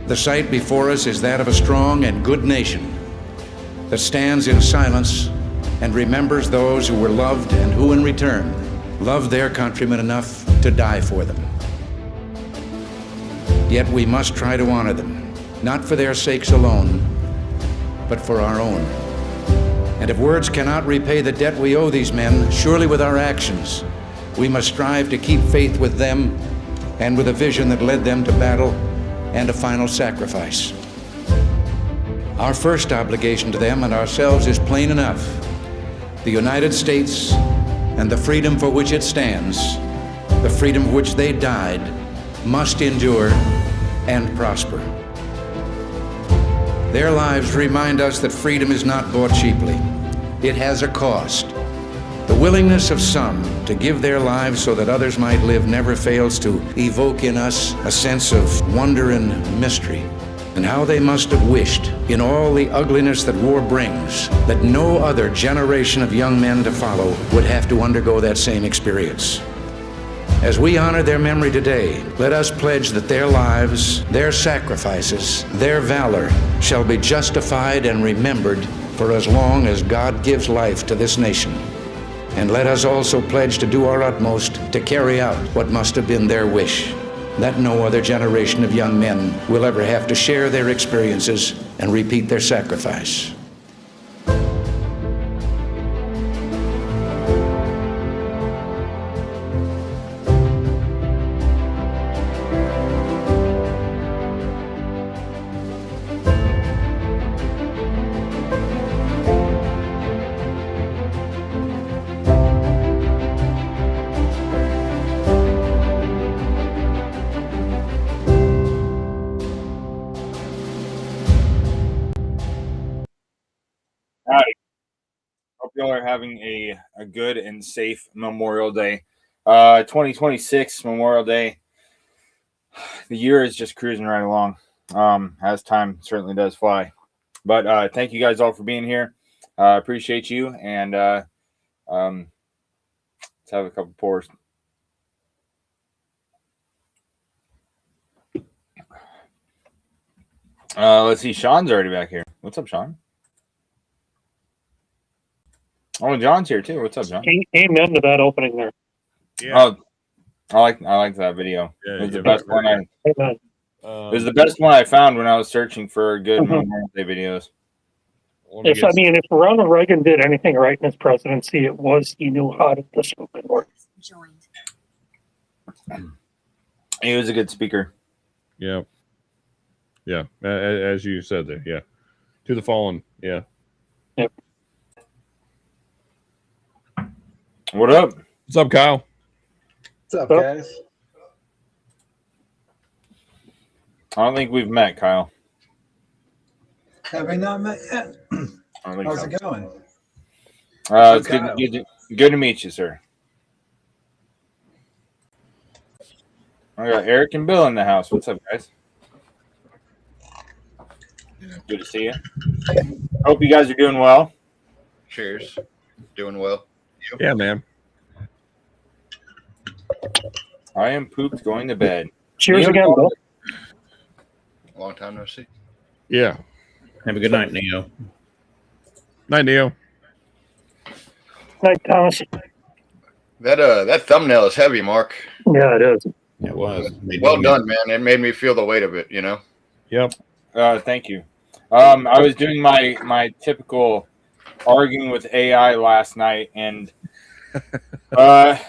The sight before us is that of a strong and good nation that stands in silence and remembers those who were loved and who in return loved their countrymen enough to die for them. Yet we must try to honor them, not for their sakes alone, but for our own. And if words cannot repay the debt we owe these men, surely with our actions, we must strive to keep faith with them and with a vision that led them to battle and a final sacrifice. Our first obligation to them and ourselves is plain enough. The United States and the freedom for which it stands, the freedom for which they died, must endure and prosper. Their lives remind us that freedom is not bought cheaply. It has a cost. The willingness of some to give their lives so that others might live never fails to evoke in us a sense of wonder and mystery, and how they must have wished, in all the ugliness that war brings, that no other generation of young men to follow would have to undergo that same experience. As we honor their memory today, let us pledge that their lives, their sacrifices, their valor shall be justified and remembered for as long as God gives life to this nation. And let us also pledge to do our utmost to carry out what must have been their wish, that no other generation of young men will ever have to share their experiences and repeat their sacrifice. Y'all are having a good and safe Memorial Day. 2026 Memorial Day. The year is just cruising right along. As time certainly does fly. But thank you guys all for being here. Appreciate you. And let's have a couple pours. Let's see. Sean's already back here. What's up, Sean? Oh, John's here too. What's up, John? Amen to that opening there. Yeah. Oh, I like that video. Yeah, it was the best one. Amen. It was the best one I found when I was searching for good Memorial Day videos. If Ronald Reagan did anything right in his presidency, it was he knew how to discipline work. He was a good speaker. Yeah. Yeah. As you said there. Yeah. To the fallen. Yeah. Yep. What up? What's up, Kyle? What's up, guys? I don't think we've met, Kyle. Have we not met yet? How's it going? It's good to meet you, sir. I got Eric and Bill in the house. What's up, guys? Good to see you. Hope you guys are doing well. Cheers. Doing well. You? Yeah, man. I am pooped going to bed. Cheers again, Bill. Long time no see. Yeah. Have a good night, Neo. Night, Neo. Night, Thomas. That thumbnail is heavy, Mark. Yeah, it is. It was. Well done, man. It made me feel the weight of it, you know? Yep. Thank you. I was doing my typical arguing with AI last night, and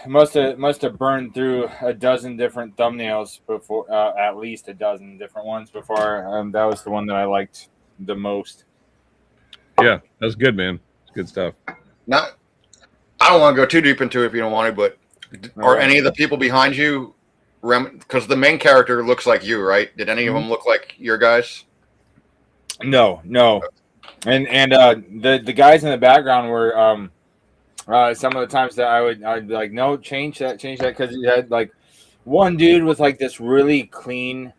must have burned through a dozen different thumbnails before, at least a dozen different ones before. That was the one that I liked the most. Yeah, that's good, man. It's good stuff. I don't want to go too deep into it if you don't want to, but are any of the people behind you, because the main character looks like you, right? Did any of them look like your guys? No. And the guys in the background were some of the times that I'd be like, no, change that, because he had like one dude with like this really clean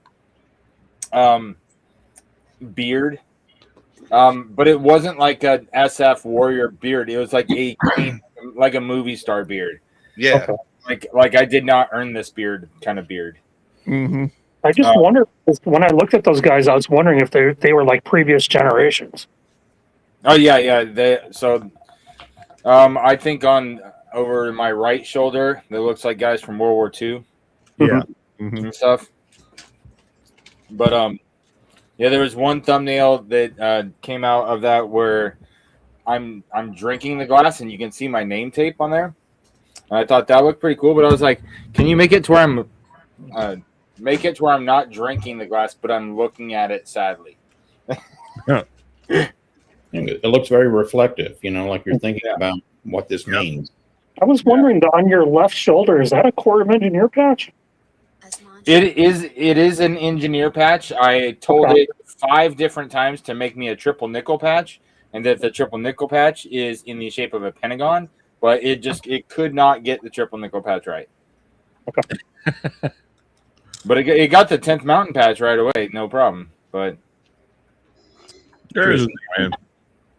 beard, but it wasn't like a SF warrior beard. It was like a clean, like a movie star beard. Yeah. Like I did not earn this beard kind of beard. Mm-hmm. I just wonder, 'cause when I looked at those guys, I was wondering if they were like previous generations. Oh yeah. I think on over my right shoulder, that looks like guys from World War II Yeah. Mhm. and stuff. But yeah, there was one thumbnail that came out of that where I'm drinking the glass and you can see my name tape on there. And I thought that looked pretty cool, but I was like, can you make it to where I'm not drinking the glass, but I'm looking at it sadly. And it looks very reflective, like you're thinking about what this means. I was wondering, on your left shoulder, is that a Corps of Engineer patch? It is an engineer patch. I told it 5 different times to make me a triple nickel patch, and that the triple nickel patch is in the shape of a pentagon, but it could not get the triple nickel patch right. Okay. But it got the 10th mountain patch right away, no problem. But There is, man.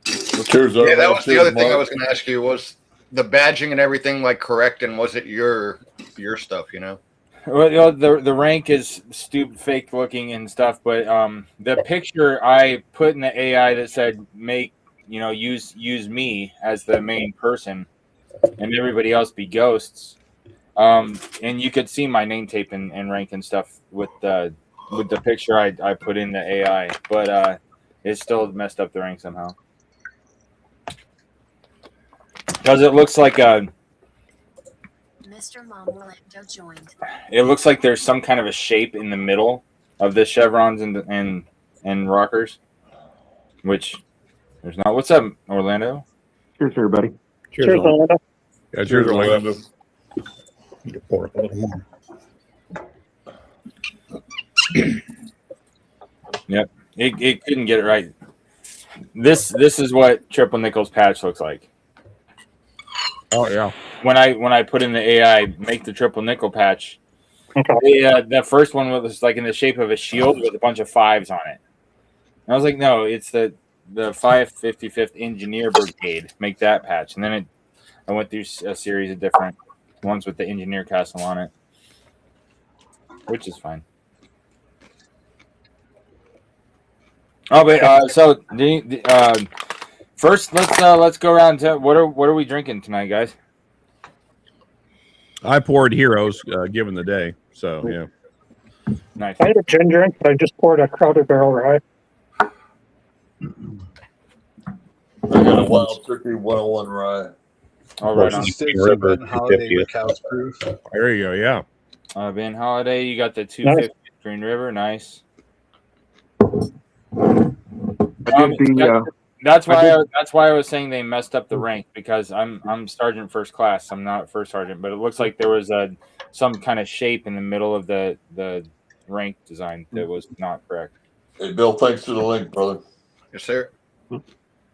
Yeah, that was the other thing I was going to ask you. Was the badging and everything like correct, and was it your stuff? well, the rank is stupid, fake looking and stuff. But the picture I put in the AI that said use me as the main person, and everybody else be ghosts. And you could see my name tape and rank and stuff with the picture I put in the AI, but it still messed up the rank somehow. Because it looks like Mr. Mom Orlando joined. It looks like there's some kind of a shape in the middle of the chevrons and rockers, which there's not. What's up, Orlando? Cheers, everybody. Cheers, Orlando. Yeah, cheers, Orlando. Need to pour a little more. Yep, it couldn't get it right. This is what triple nickels patch looks like. Oh yeah. When I put in the AI, make the triple nickel patch. Okay. The first one was like in the shape of a shield with a bunch of 5s on it. And I was like, no, it's the 555th Engineer Brigade. Make that patch, and then I went through a series of different ones with the Engineer Castle on it, which is fine. Oh, but so first let's go around to what are we drinking tonight, guys? I poured Heroes, given the day. So yeah. Nice. I had a gin drink, but I just poured a Crowded Barrel Rye. I got a Wild Turkey 101 Rye. All right. On. River, Ben Holiday 250th. Cows Proof. There you go. Yeah. Van Holiday, you got the 250 Green River, nice. That's why I was saying they messed up the rank, because I'm Sergeant First Class. I'm not First Sergeant, but it looks like there was some kind of shape in the middle of the rank design that was not correct. Hey, Bill, thanks for the link, brother. Yes, sir.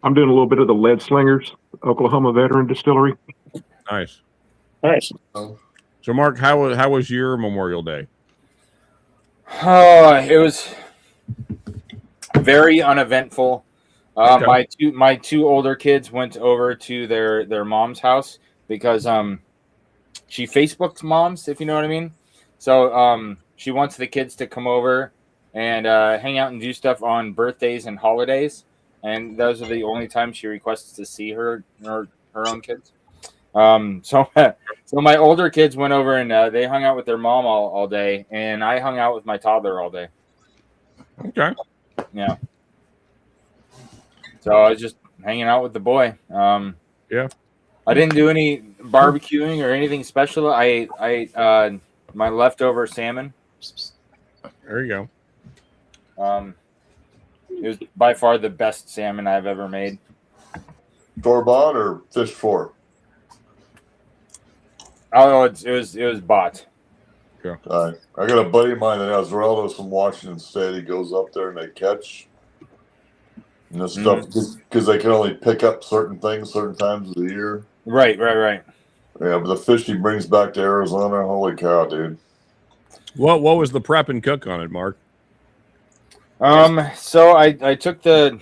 I'm doing a little bit of the Lead Slingers, Oklahoma Veteran Distillery. Nice. Nice. So, Mark, how was your Memorial Day? Oh, it was very uneventful. Okay. My two older kids went over to their mom's house because she Facebooks moms, if you know what I mean. So she wants the kids to come over and hang out and do stuff on birthdays and holidays, and those are the only times she requests to see her own kids. So my older kids went over and they hung out with their mom all day, and I hung out with my toddler all day. Okay. Yeah. So I was just hanging out with the boy. Yeah. I didn't do any barbecuing or anything special. I ate my leftover salmon. There you go. It was by far the best salmon I've ever made. Store-bought or fish for? Oh, it was bought. Yeah. I got a buddy of mine that has relatives from Washington State. He goes up there and they catch. And this stuff, because they can only pick up certain things certain times of the year. Right. Yeah, but the fish he brings back to Arizona, holy cow, dude. What was the prep and cook on it, Mark? So I took the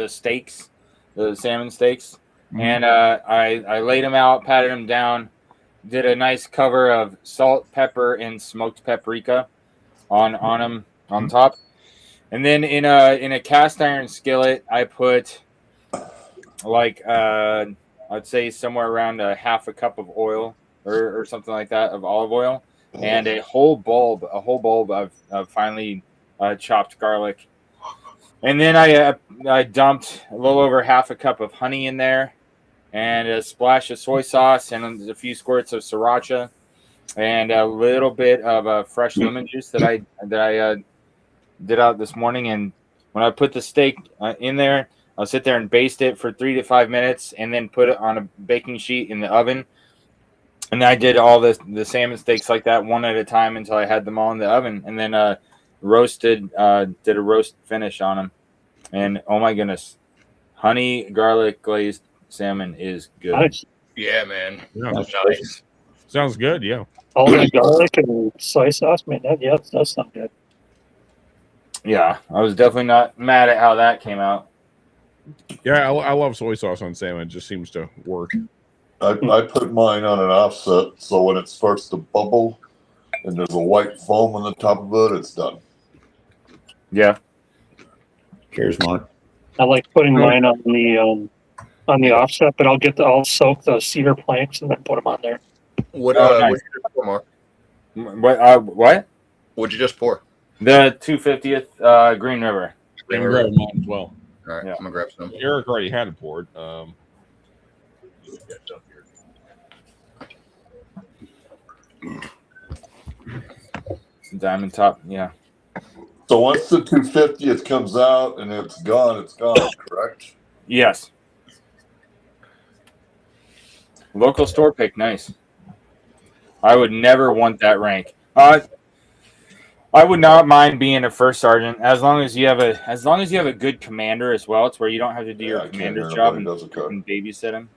steaks, the salmon steaks, and I laid them out, patted them down, did a nice cover of salt, pepper, and smoked paprika on them on top. And then in a cast iron skillet, I put like I'd say somewhere around a half a cup of oil or something like that of olive oil, and a whole bulb of finely chopped garlic. And then I dumped a little over half a cup of honey in there, and a splash of soy sauce, and a few squirts of sriracha, and a little bit of fresh lemon juice that I did out this morning. And when I put the steak in there, I'll sit there and baste it for 3 to 5 minutes, and then put it on a baking sheet in the oven. And I did all the salmon steaks like that, one at a time, until I had them all in the oven, and then did a roast finish on them. And oh my goodness, honey garlic glazed salmon is good. Nice. Yeah, man. Yeah, That's nice. sounds good. Yeah. All that garlic and soy sauce, man. That sounds good. Yeah, I was definitely not mad at how that came out. Yeah, I love soy sauce on salmon. It just seems to work. I put mine on an offset, so when it starts to bubble and there's a white foam on the top of it, it's done. Yeah. Cheers, Mark. I like putting mine on the offset, but I'll soak the cedar planks and then put them on there. What nice. what'd you just pour, Mark? What? What'd you just pour? The 250th Green River. I'm gonna grab mine as well. All right, Yeah. I'm gonna grab some. Eric already had it poured. Diamond top, yeah. So once the 250th comes out and it's gone, correct? Yes. Local store pick, nice. I would never want that rank. I would not mind being a first sergeant as long as you have a good commander as well. It's where you don't have to do your I can't commander's hear job nobody does a cut. and babysit him.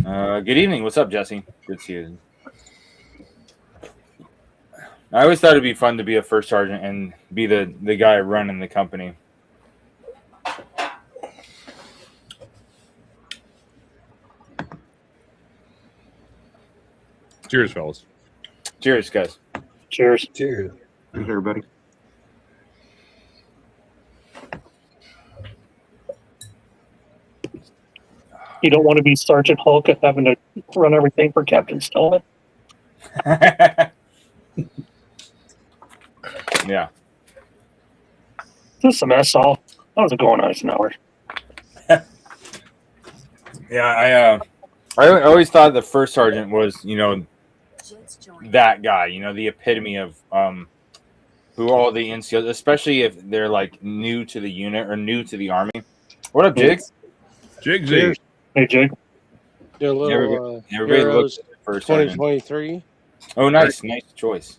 Good evening. What's up, Jesse? Good to see you. I always thought it'd be fun to be a first sergeant and be the guy running the company. Cheers, fellas. Cheers, guys. Cheers. Cheers. Thanks, everybody. You don't want to be Sergeant Hulk and having to run everything for Captain Stillman. Yeah. Just a mess all. How's it going, Eisenhower? Yeah, I always thought the first sergeant was, that guy, the epitome of who all the NCOs, especially if they're like new to the unit or new to the army. What up, Jigs? Jigsy. Hey, Jake. Do a little Everybody looks Heroes at the first sergeant. 2023. Oh, nice choice.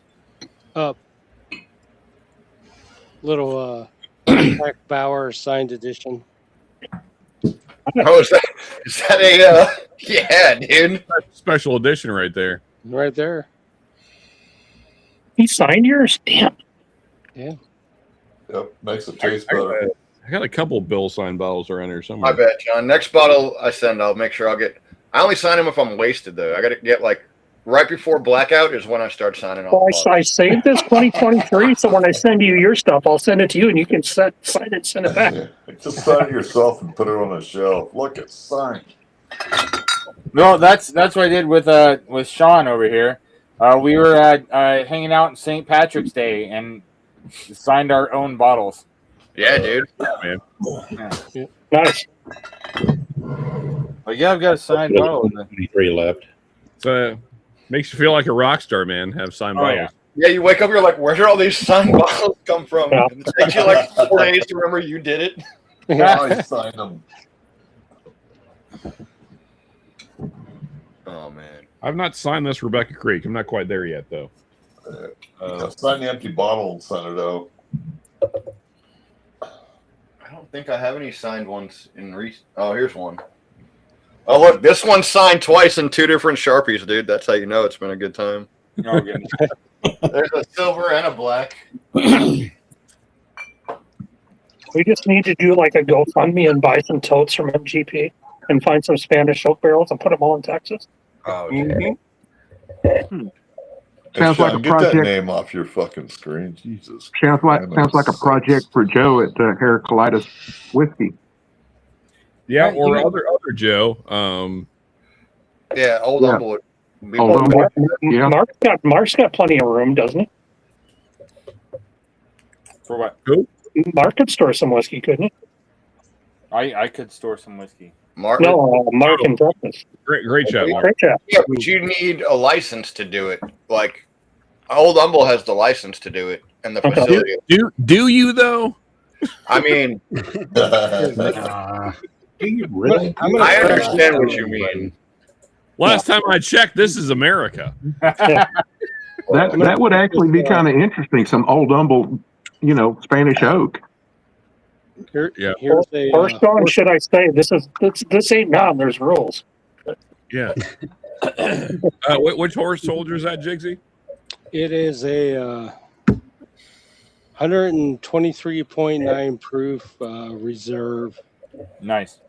Little Jack Bauer signed edition. Oh, is that a yeah, dude? Special edition right there. Right there. He signed yours? Damn. Yeah. Yep, makes it taste better. I got a couple Bill signed bottles around here somewhere. I bet, John. Next bottle I send, I'll make sure I only sign them if I'm wasted, though. I got to get right before blackout is when I start signing Well, off. I saved this 2023, so when I send you your stuff, I'll send it to you, and you can sign it and send it back. Yeah, just sign it yourself and put it on a shelf. Look, it's signed. No, that's what I did with Sean over here. We were hanging out on St. Patrick's Day and signed our own bottles. Yeah, dude. Man. Yeah. Nice. Like, yeah, I've got a signed bottle. 23 left. So makes you feel like a rock star, man. Have signed Oh, bottles. Yeah, you wake up, you're like, where did all these signed bottles come from? Yeah. And it takes you like 4 days to remember you did it. I signed them. Oh, man. I've not signed this Rebecca Creek. I'm not quite there yet, though. Sign the empty bottle and send it out. I don't think I have any signed ones in recent. Oh, here's one. Oh, look, this one's signed twice in 2 different Sharpies, dude. That's how you know it's been a good time. Oh, goodness. There's a silver and a black. We just need to do like a GoFundMe and buy some totes from MGP. and find some Spanish oak barrels and put them all in Texas. Oh, Mhm. Hey, Sounds like Sean, a get that project. name off your fucking screen. Jesus. Sounds like a project for Joe at Heraclitus Whiskey. Yeah, Yeah, or you know- other Joe. Yeah, Old Yeah. Humble would be Old one. Humble. Yeah. Mark's got plenty of room, doesn't he? For what? Mark could store some whiskey, couldn't he? I could store some whiskey. Mark. No, Mark in Texas. Great shot, Mark. Great job. Yeah, but you need a license to do it. Like, Old Humble has the license to do it and the Okay. facility. Do you though? I mean, Do you really? I understand what you mean. Last time I checked, this is America. That would actually be kind of interesting. Some Old Humble, Spanish oak. Yeah. Here's a Or strong, should I say? This ain't non. There's rules. Yeah. Which horse soldier is that, Jigsy? it is a 123.9 proof reserve Nice.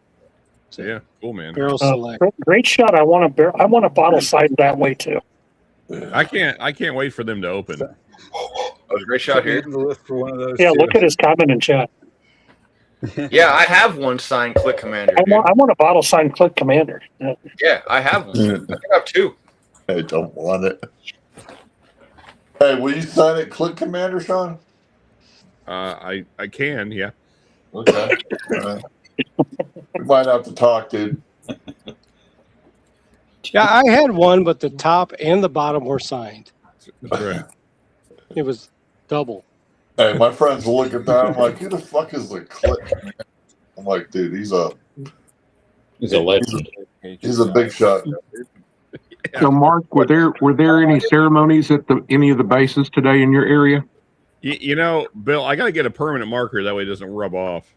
So, yeah, cool, man. barrel select. Great shot. I want a bottle signed that way too. I can't wait for them to open. Oh, great shot here. The list for one of those. Yeah, too. look at his comment in chat. Yeah, I have one signed Click Commander. I dude. want a bottle signed Click Commander. Yeah. Yeah, I have one. I think I have two. I don't want it. Hey, will you sign it, Click Commander, Sean? I can, yeah. Okay. We might have to talk, dude. Yeah, I had one, but the top and the bottom were signed. That's right. It was double. Hey, my friends will look at that. I'm like, who the fuck is the Click Commander? I'm like, dude, he's a legend. he's a big shot. So, Mark, were there any ceremonies at any of the bases today in your area? You know, Bill, I got to get a permanent marker that way it doesn't rub off.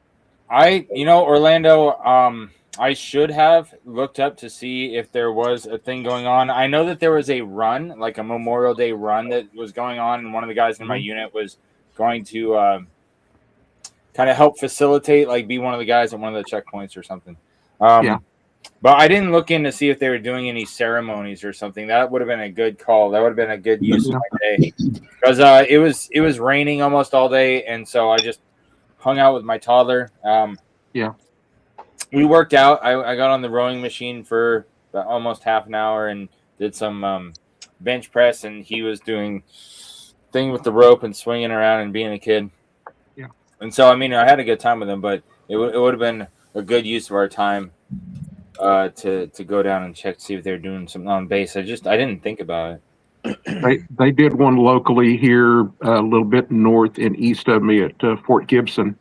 Orlando, I should have looked up to see if there was a thing going on. I know that there was a run, like a Memorial Day run that was going on, and one of the guys in my unit was going to kind of help facilitate, like be one of the guys at one of the checkpoints or something. Yeah. But I didn't look in to see if they were doing any ceremonies or something. That would have been a good call. That would have been a good use of my day, because it was raining almost all day, and so I just hung out with my toddler. Yeah. We worked out. I got on the rowing machine for about almost half an hour and did some bench press, and he was doing thing with the rope and swinging around and being a kid. Yeah. And so, I mean, I had a good time with him, but it would have been a good use of our time to go down and check to see if they're doing something on base. I didn't think about it. They did one locally here, a little bit north and east of me at Fort Gibson.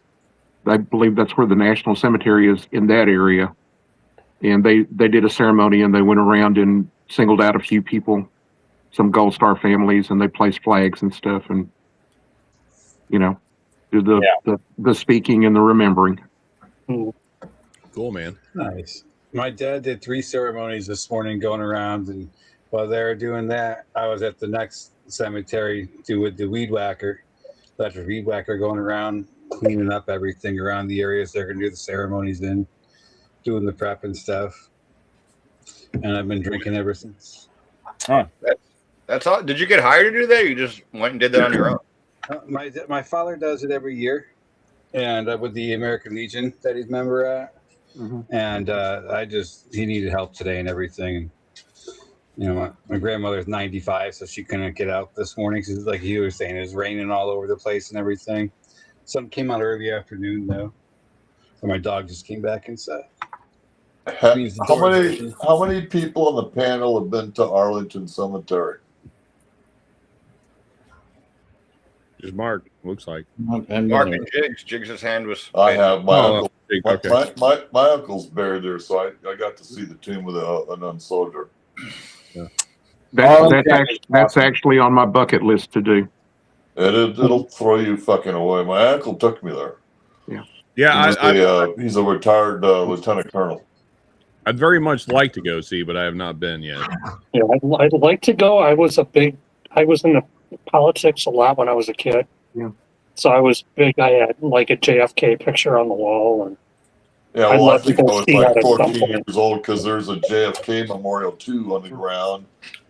I believe that's where the National Cemetery is, in that area. And they did a ceremony, and they went around and singled out a few people, some Gold Star families, and they placed flags and stuff, and do the speaking and the remembering. Cool, man. Nice. My dad did 3 ceremonies this morning going around, and while they were doing that, I was at the next cemetery with the weed whacker, electric weed whacker, going around cleaning up everything around the areas they're going to do the ceremonies in, doing the prep and stuff. And I've been drinking ever since. That's all. Did you get hired to do that, or you just went and did that on your own? My father does it every year, and with the American Legion that he's a member at. Mm-hmm. And he needed help today and everything. My grandmother's 95, so she couldn't get out this morning. Cause like you were saying, it was raining all over the place and everything. Some came out early afternoon though. So my dog just came back inside. How many people on the panel have been to Arlington Cemetery? Just Mark, looks like. Mark and Jiggs. Jiggs' hand was. I have my uncle. Okay. My uncle's buried there, so I got to see the tomb with an unsoldier. That's actually on my bucket list to do. It'll throw you fucking away. My uncle took me there. Yeah, he's a retired lieutenant colonel. I'd very much like to go see, but I have not been yet. Yeah, I'd like to go. I was in the politics a lot when I was a kid. Yeah. So I was big. I had like a JFK picture on the wall, and Yeah, I'd well, I love to think I go was see like that at some 14 point. years old because there's a JFK Memorial 2 on the ground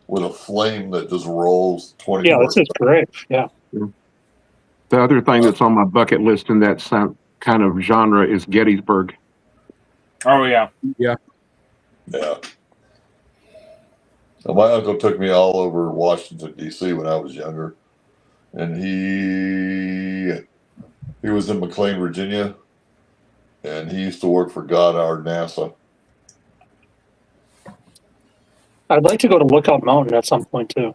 with a flame that just rolls 24. Yeah, this is great. Yeah. The other thing that's on my bucket list in that kind of genre is Gettysburg. Oh yeah. Yeah. Well, my uncle took me all over Washington D.C. when I was younger, and he was in McLean, Virginia, and he used to work for Goddard NASA. I'd like to go to Lookout Mountain at some point too.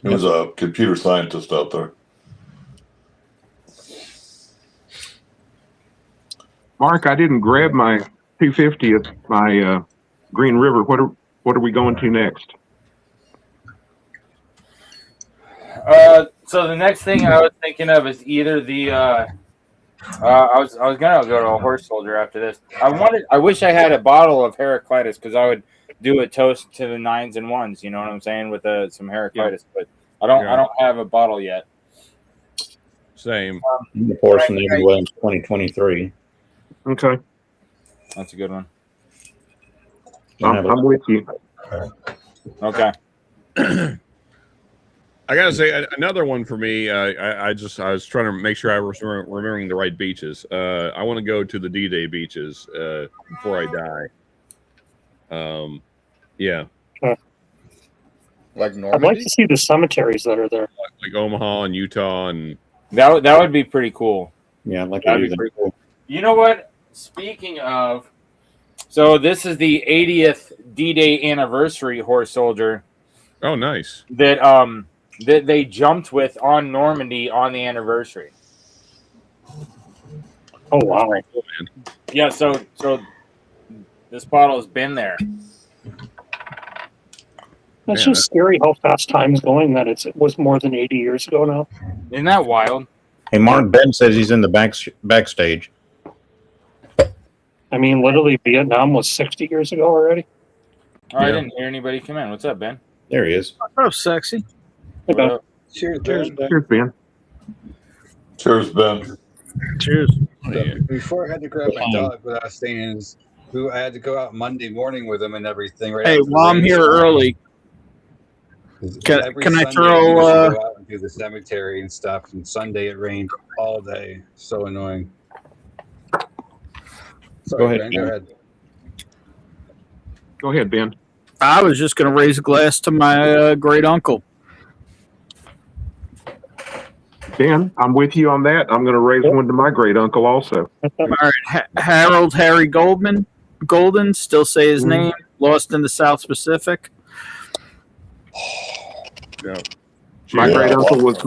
He was a computer scientist out there. Mark, I didn't grab my 250 at my Green River. What are we going to next? So the next thing I was thinking of is either the I was gonna go to a horse soldier after this. I wish I had a bottle of Heraclitus because I would do a toast to the 9s and 1s. You know what I'm saying, with some Heraclitus, but I don't have a bottle yet. Same. The Force and Navy Williams 2023. Okay, That's a good one. I'm with you. Okay. I gotta say another one for me. I was trying to make sure I was remembering the right beaches. I want to go to the D-Day beaches before I die. Yeah, Like I'd like Normandy? to see the cemeteries that are there. like Omaha and Utah, and That would be pretty cool. Yeah, I'd like to That'd do be that. pretty cool. You know what? Speaking of, so this is the 80th D-Day anniversary horse soldier oh, nice. that they jumped with on Normandy on the anniversary. Oh wow! Yeah, so this bottle has been there. It's Yeah, just scary how fast time's going. That it was more than 80 years ago now. Isn't that wild? Hey, Mark Ben says he's in the backstage. I mean, literally, Vietnam was 60 years ago already. Oh, I Yeah. didn't hear anybody come in. What's up, Ben? There he is. Oh, sexy. Hey, What Ben. up? Cheers, Cheers, Ben. Cheers, Ben. Cheers, Ben. Cheers. Before I had to grab my dog, what I was saying is, I had to go out Monday morning with him and everything. Right Hey, after the well, I'm rain here started. early. Every Can I Sunday, throw, we used to go out and do the cemetery and stuff, and Sunday it rained all day. So annoying. Sorry, Go ahead, Ben, Ben. go ahead. Go ahead, Ben. I was just going to raise a glass to my great uncle. Ben, I'm with you on that. I'm going to raise one to my great uncle also. All right, Harold Harry Golden, still say his name. Lost in the South Pacific. Yeah. My Yeah. great uncle was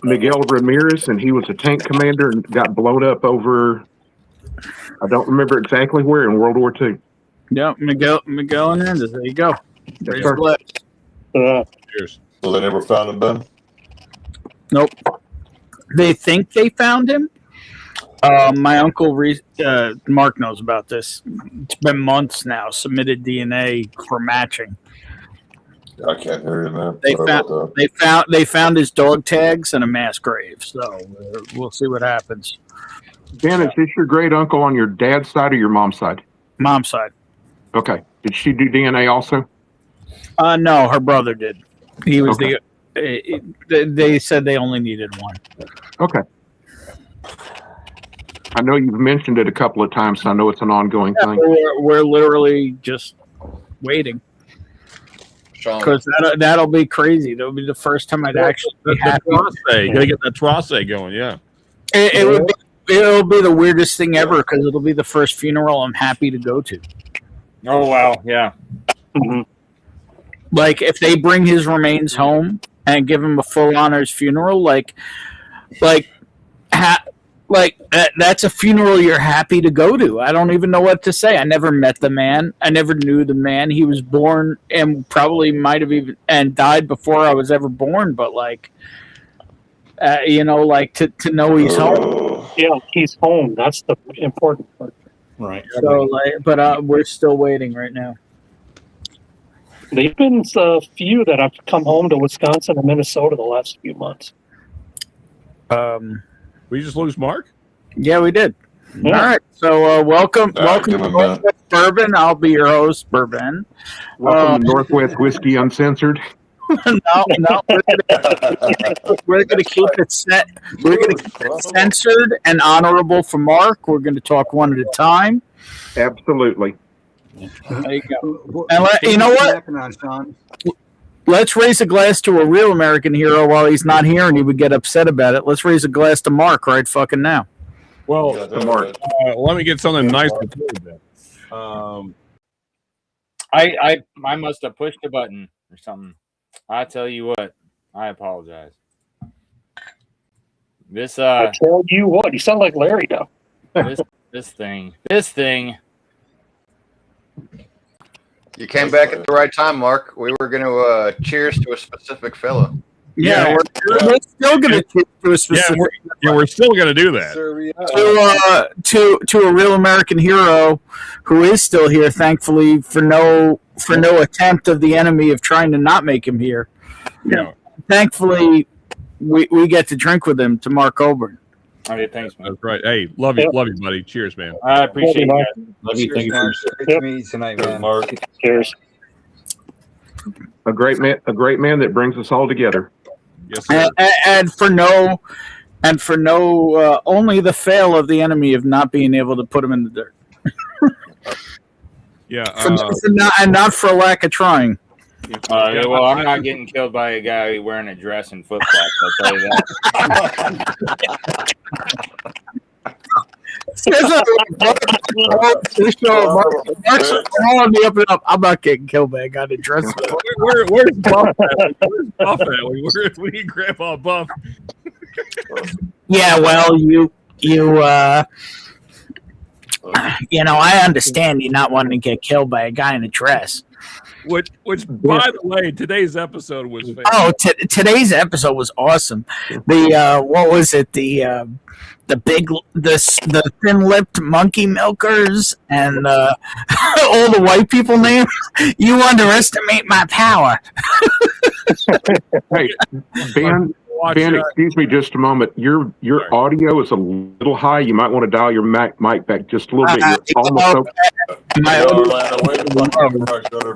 Miguel Ramirez, and he was a tank commander and got blown up over. I don't remember exactly where in World War II. Yep, Miguel Hernandez. There you go. Raise a sir. glass. Cheers. So they never found him, Ben? Nope. They think they found him. My uncle, Mark, knows about this. It's been months now. Submitted DNA for matching. I can't hear you, man. They Sorry found about that. they found his dog tags and a mass grave. So we'll see what happens. Ben, is this your great uncle on your dad's side or your mom's side? Mom's side. Okay. Did she do DNA also? No, her brother did. He was Okay. they said they only needed one. Okay. I know you've mentioned it a couple of times, so I know it's an ongoing thing. We're literally just waiting Sean, because that'll be crazy. That'll be the first time I'd actually be The happy. prostate. Gotta get that prostate going. Yeah. It'll be the weirdest thing ever because it'll be the first funeral I'm happy to go to. Oh wow, yeah. Mhm. Like if they bring his remains home and give him a full honors funeral, that's a funeral you're happy to go to. I don't even know what to say. I never met the man. I never knew the man. He was born and probably might have even and died before I was ever born. But to know he's home. Yeah, he's home. That's the important part. Right. So but we're still waiting right now. They've been a few that have come home to Wisconsin and Minnesota the last few months. We just lose Mark? Yeah, we did. All right. So welcome All right, give to him that. Northwest Bourbon. I'll be your host, Bourbon. Welcome to Northwest Whiskey Uncensored. No, we're gonna keep it set. We're gonna keep it censored and honorable for Mark. We're gonna talk one at a time. Absolutely. There you go. And you know what? On, Sean? Let's raise a glass to a real American hero while he's not here and he would get upset about it. Let's raise a glass to Mark right fucking now. Well, Mark. let me get something nice to play with. I must have pushed a button or something. I tell you what, I apologize. This I tell you what, you sound like Larry now. this thing. You came back at the right time, Mark. We were going to cheers to a specific fellow. Yeah, we're still going to keep to a specific. We're still going to do that. To a real American hero who is still here, thankfully, for no attempt of the enemy of trying to not make him here. Yeah. Thankfully, we get to drink with him, to Mark Coburn. Okay, thanks, man. That's right. Hey, love you, buddy. Cheers, man. I appreciate Mark. it. Love you. Thank you for Great to meet you tonight, man. Mark. Cheers. A great man that brings us all together. Yes, sir. And for no, only the fail of the enemy of not being able to put him in the dirt. Yeah. Not for lack of trying. Well, I'm not getting killed by a guy wearing a dress and flip flops. I'll tell you that. I'm not getting killed by a guy in a dress. Where's Buff at? Where's Buff at? We need Grandpa Buff. Yeah, well, you I understand you not wanting to get killed by a guy in a dress. Which, by the way, today's episode was fantastic. Oh, today's episode was awesome. The what was it? The thin-lipped monkey milkers and all the white people names. You underestimate my power. Hey, Ben, excuse me just a moment. Your audio is a little high. You might want to dial your mic back just a little bit. You're almost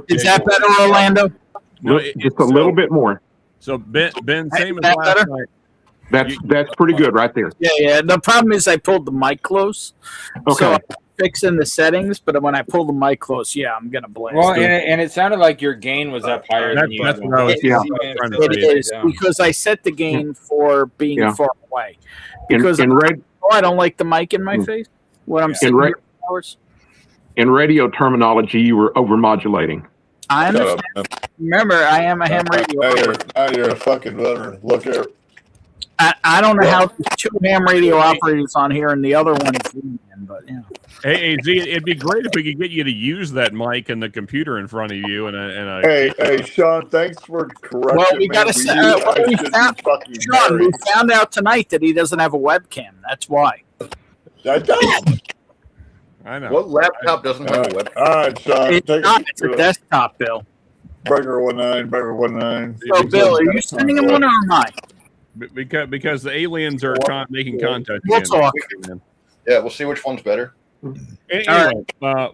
Is that better, Orlando? No, just a little bit more. So Ben, same as That last better? night. That's pretty good right there. Yeah. The problem is I pulled the mic close. Okay. So I'm fixing the settings, but when I pull the mic close, I'm gonna blast. Well, and it sounded like your gain was up higher than you. That's what I was trying to It say. is because I set the gain for being far away. In I don't like the mic in my face when I'm sitting here for hours. In radio terminology, you were overmodulating. I understand. Remember, I am a ham radio. Now you're a fucking veteran. Look here. I don't know how there's two ham radio operators on here and the other one is Indian, but yeah. Hey, Z, it'd be great if we could get you to use that mic and the computer in front of you. Hey, Sean, thanks for correcting Well, we me. gotta Sean, we found out tonight that he doesn't have a webcam. That's why. I don't. I know. What laptop doesn't have a webcam? All right, Sean. It's a desktop, Bill. Burger 19. So, Bill, are you sending him one or am I? Because the aliens are making contact. We'll again. talk. Yeah, we'll see which one's better. Anyway, Mark,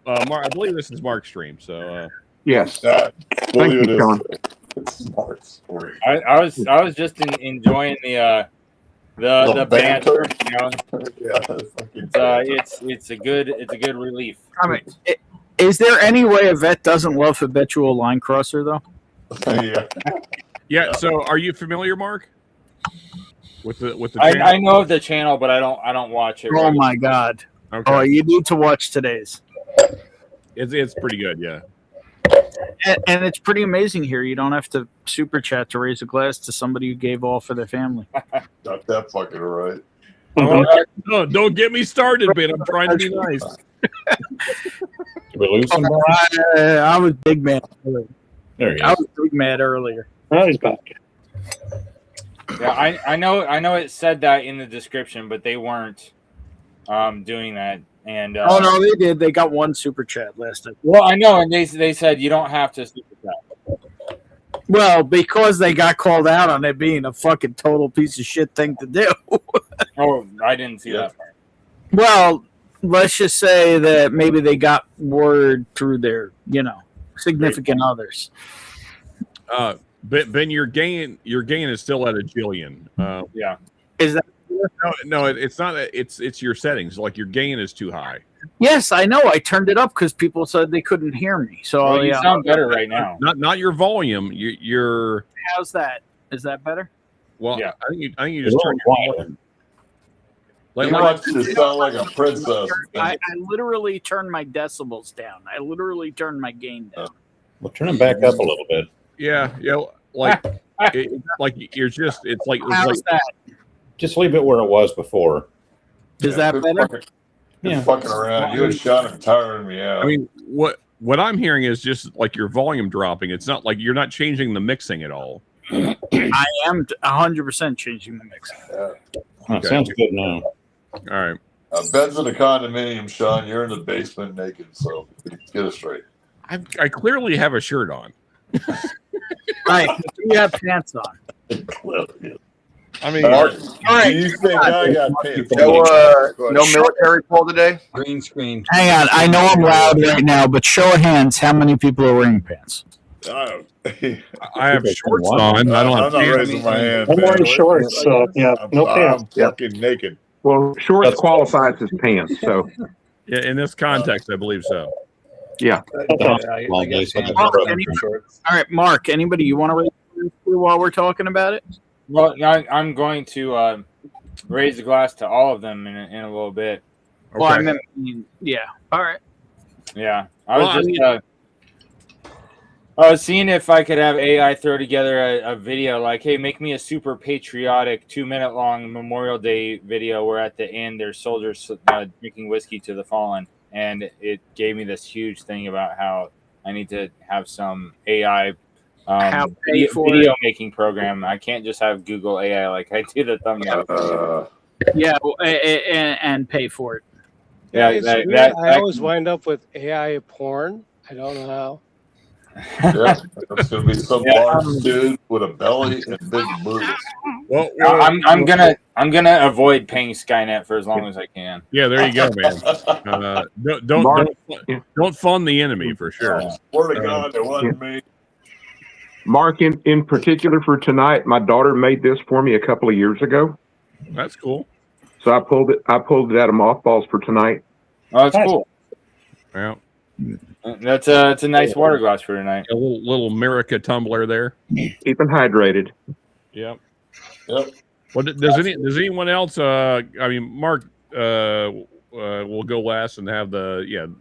I believe this is Mark's stream. So Yes. Thank Thank you, Sean. It's smart story. I was just enjoying the banter. You know, it's a good relief. I mean, is there any way a vet doesn't love habitual line crosser though? yeah. So, are you familiar, Mark? With the channel? I know of the channel, but I don't watch it. Oh my god! Okay. Oh, you need to watch today's. It's pretty good, yeah. And it's pretty amazing here. You don't have to super chat to raise a glass to somebody who gave all for their family. Got that fucking right. No, don't get me started, Ben. I'm trying to be nice. Did we lose somebody? I was big mad earlier. There he I is. was big mad earlier. Now he's back. Yeah, I know it said that in the description, but they weren't doing that. And oh no, they did. They got one super chat last time. Well, I know, and they said you don't have to super chat. Well, because they got called out on it being a fucking total piece of shit thing to do. Oh, I didn't see that part. Well, let's just say that maybe they got word through their, significant others. Ben, your gain is still at a jillion. Yeah. Is that? No, it's not. It's your settings. Like your gain is too high. Yes, I know. I turned it up because people said they couldn't hear me. So Well, you sound better right now. Not your volume. Your How's that? Is that better? well, Yeah. I think you just turn your volume. He wants you to sound like a princess. I literally turned my decibels down. I literally turned my gain down. Well, turn them back up a little bit. Yeah, like like you're just. It's like that? Just leave it where it was before. Is that better? You're fucking around. You and Sean are tiring me out. I mean, what I'm hearing is just like your volume dropping. It's not like you're not changing the mixing at all. I am 100% changing the mix. Okay. Sounds good now. All right. Ben's in a condominium, Sean. You're in the basement naked, so get it straight. I clearly have a shirt on. Right. You have pants on. I mean, Mark, all right. do you think I got paid? No military poll today? Green screen. Hang on. I know I'm loud right now, but show of hands, how many people are wearing pants? I I have shorts on. I don't have I'm not pants. raising my hand. I'm wearing man. shorts, so yeah, no pants. I'm fucking naked. Well, shorts qualifies as pants. So, Yeah, in this context, I believe so. yeah. Long days, like a Mark, brother. all right, Mark, anybody you want to raise your hand while we're talking about it? Well, I'm going to raise the glass to all of them in a little bit. Well, I Okay. mean, yeah. All right. Yeah, Well, I was seeing if I could have AI throw together a video like, hey, make me a super patriotic 2-minute long Memorial Day video where at the end there's soldiers drinking whiskey to the fallen. And it gave me this huge thing about how I need to have some AI video making program. I can't just have Google AI like I do the thumbnail. Yeah, well, and pay for it. Yeah, I always wind up with AI porn. I don't know how. Yeah, it's gonna be some large dude with a belly and big boobs. Well, I'm gonna avoid paying Skynet for as long as I can. yeah, there you go, man. Don't fund the enemy for sure. Swear to God, it wasn't me. Mark, in particular for tonight, my daughter made this for me a couple of years ago. That's cool. So I pulled it out of mothballs for tonight. Oh, that's cool. Yeah, That's it's a nice water glass for tonight. a little America tumbler there. Keeping hydrated. Yep. Yep. Well, does anyone else? I mean, Mark will go last and have the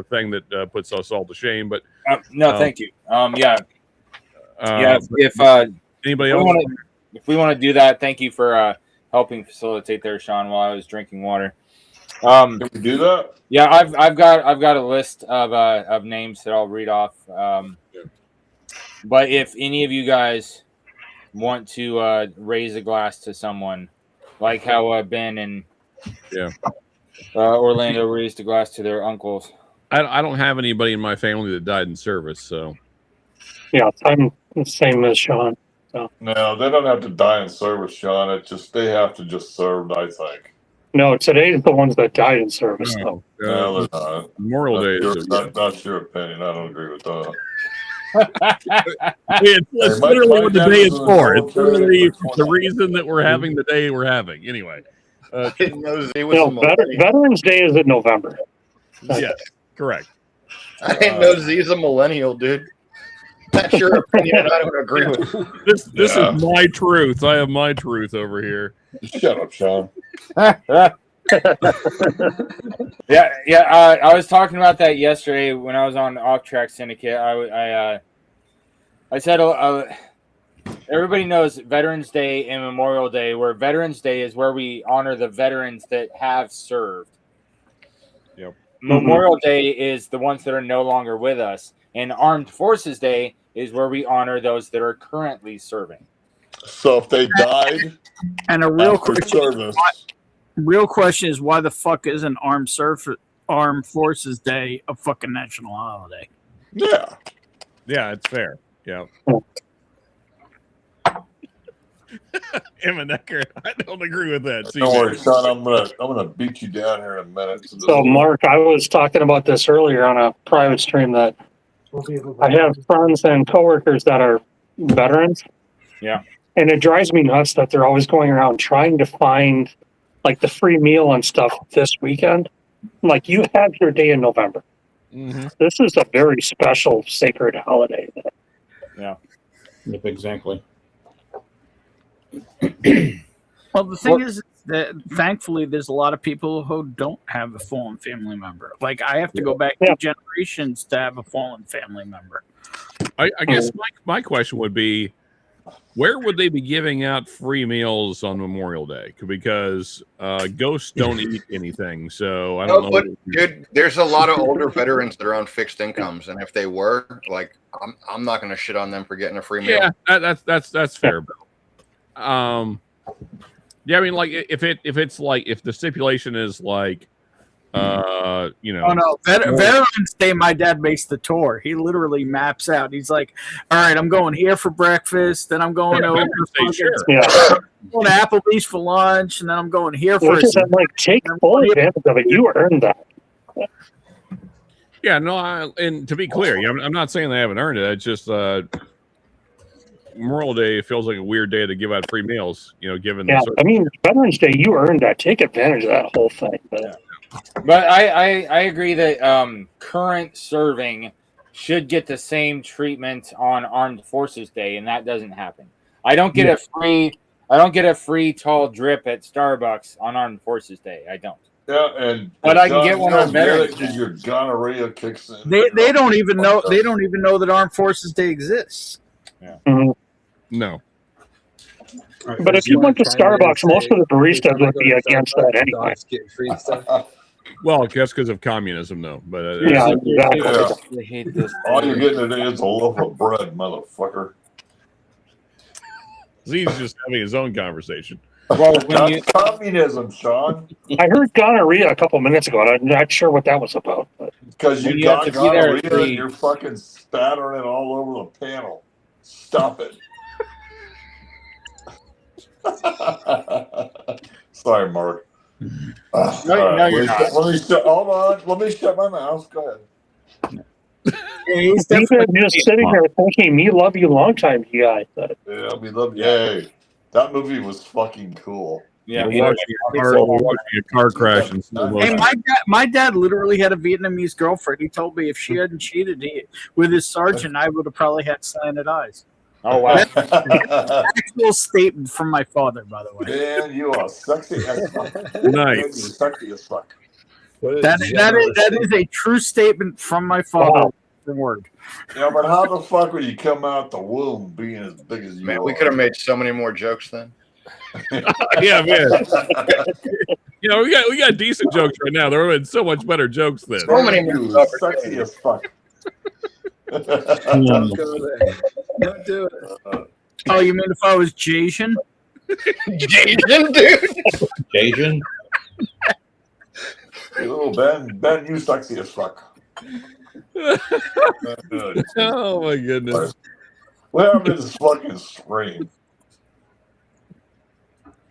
thing that puts us all to shame. But No, thank you. Yeah. If anybody else? if we want to do that, thank you for helping facilitate there, Sean, while I was drinking water. Can we do that? Yeah, I've got a list of names that I'll read off. But if any of you guys want to raise a glass to someone, like how Ben and Orlando raised a glass to their uncles. I don't have anybody in my family that died in service, so Yeah, I'm the same as Sean. No, they don't have to die in service, Sean. It's just they have to just serve. I think. No, today's the ones that died in service, though. No, they're not. Memorial Day is That's your opinion. I don't agree with that. it's literally what the day is for. It's literally the reason that we're having the day we're having. Anyway, Veterans Day is in November. yes, correct. I didn't know Z's a millennial, dude. That's your opinion. I don't agree with. This is my truth. I have my truth over here. Shut up, Sean. I was talking about that yesterday when I was on Off Track Syndicate. I said everybody knows Veterans Day and Memorial Day, where Veterans Day is where we honor the veterans that have served. Yep. Memorial Day is the ones that are no longer with us, and Armed Forces Day is where we honor those that are currently serving. So if they died, and a real after service, real question is why the fuck isn't Armed Forces Day a fucking national holiday? yeah, Yeah, it's fair. Yeah. Emma Necker, I don't agree with that. Don't worry, Sean. I'm gonna beat you down here in a minute. So, Mark, I was talking about this earlier on a private stream that I have friends and coworkers that are veterans. Yeah. And it drives me nuts that they're always going around trying to find like the free meal and stuff this weekend. Like, you have your day in November. Mm-hmm. This is a very special, sacred holiday. Yeah. Yep, exactly. Well, the thing is that thankfully there's a lot of people who don't have a fallen family member. Like, I have to go back 2 generations to have a fallen family member. I guess my question would be, where would they be giving out free meals on Memorial Day? Because ghosts don't eat anything, so I don't know. But dude, there's a lot of older veterans that are on fixed incomes, and if they were, like, I'm not going to shit on them for getting a free meal. Yeah, that's fair, Bill. Yeah, I mean, like, if the stipulation is like, Oh no, Veterans Day, my dad makes the tour. He literally maps out. He's like, all right, I'm going here for breakfast, then I'm going over going to Applebee's for lunch, and then I'm going here for I'm like, take full advantage of it. You earned that. Yeah, no, and to be clear, I'm not saying they haven't earned it. It's just Memorial Day feels like a weird day to give out free meals, given I mean, Veterans Day, you earned that. Take advantage of that whole thing. But I agree that current serving should get the same treatment on Armed Forces Day, and that doesn't happen. I don't get a free tall drip at Starbucks on Armed Forces Day. I don't. Yeah, but I can get one on Veterans because your gonorrhea kicks in. They don't even know. They don't even know that Armed Forces Day exists. Yeah. Mm-hmm. No. But if you went to Starbucks, most of the baristas would be against that anyway. Well, that's because of communism, though. But exactly. I hate this. All you're getting today is a loaf of bread, motherfucker. Z's just having his own conversation. Well, That's communism, Sean. I heard gonorrhea a couple minutes ago, and I'm not sure what that was about. Because When you you have got to be there gonorrhea at 3. and you're fucking spattering it all over the panel. Stop it. Sorry, Mark. No, you're not. Hold on. Let me shut my mouth. Go ahead. He's definitely just sitting there thinking, "Me love you long time, you guys." Yeah, we love you. Yay. That movie was fucking cool. Yeah, We're watching a car crash in slow motion. Hey, my dad literally had a Vietnamese girlfriend. He told me if she hadn't cheated with his sergeant, I would have probably had slanted eyes. Oh wow! Actual statement from my father, by the way. Man, you are sexy as fuck. Nice. Man, you're sexy as fuck. That is a true statement from my father. The word. Yeah, but how the fuck would you come out the womb being as big as you Man, are? we could have made so many more jokes then. Yeah, man. We got decent jokes right now. There have been so much better jokes then. So many You more sexy as fuck. Don't go there. Don't do it. Oh, you mean if I was Jasian? Asian dude. Asian? Hey, little Ben, you sexy as fuck. Oh my goodness. What happened to this fucking screen?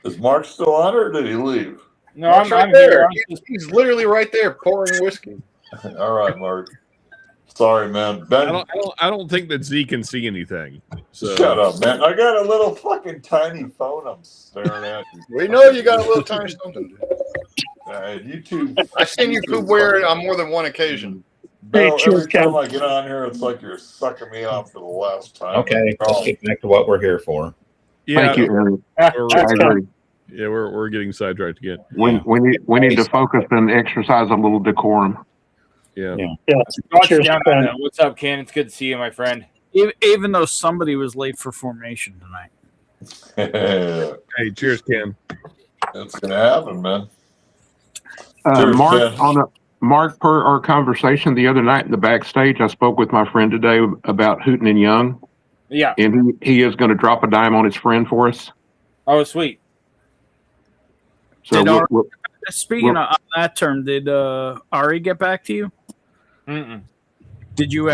Is Mark still on or did he leave? No, Mark's I'm right there. here. He's literally right there pouring whiskey. All right, Mark. Sorry, man. Ben, I don't think that Z can see anything. So. shut up, man. I got a little fucking tiny phone I'm staring at. We know you got a little tiny something. You two. I've seen you poop wear it on more than one occasion. Bill, Hey, cheers, every time Ken. I get on here, it's like you're sucking me off for the last time. Okay, let's get back to what we're here for. Yeah, Thank you, Eric. we're- I agree. Yeah, we're getting sidetracked again. We need to focus and exercise a little decorum. Yeah. Cheers, Ken. What's up, Ken? It's good to see you, my friend. Even though somebody was late for formation tonight. Hey, cheers, Ken. It's gonna happen, man. Cheers, Mark, Ken. Mark, per our conversation the other night in the backstage, I spoke with my friend today about Hooten and Young, Yeah. and he is going to drop a dime on his friend for us. Oh, sweet. So Did we'll- Speaking of that term, did Ari get back to you? Mm-mm. Did you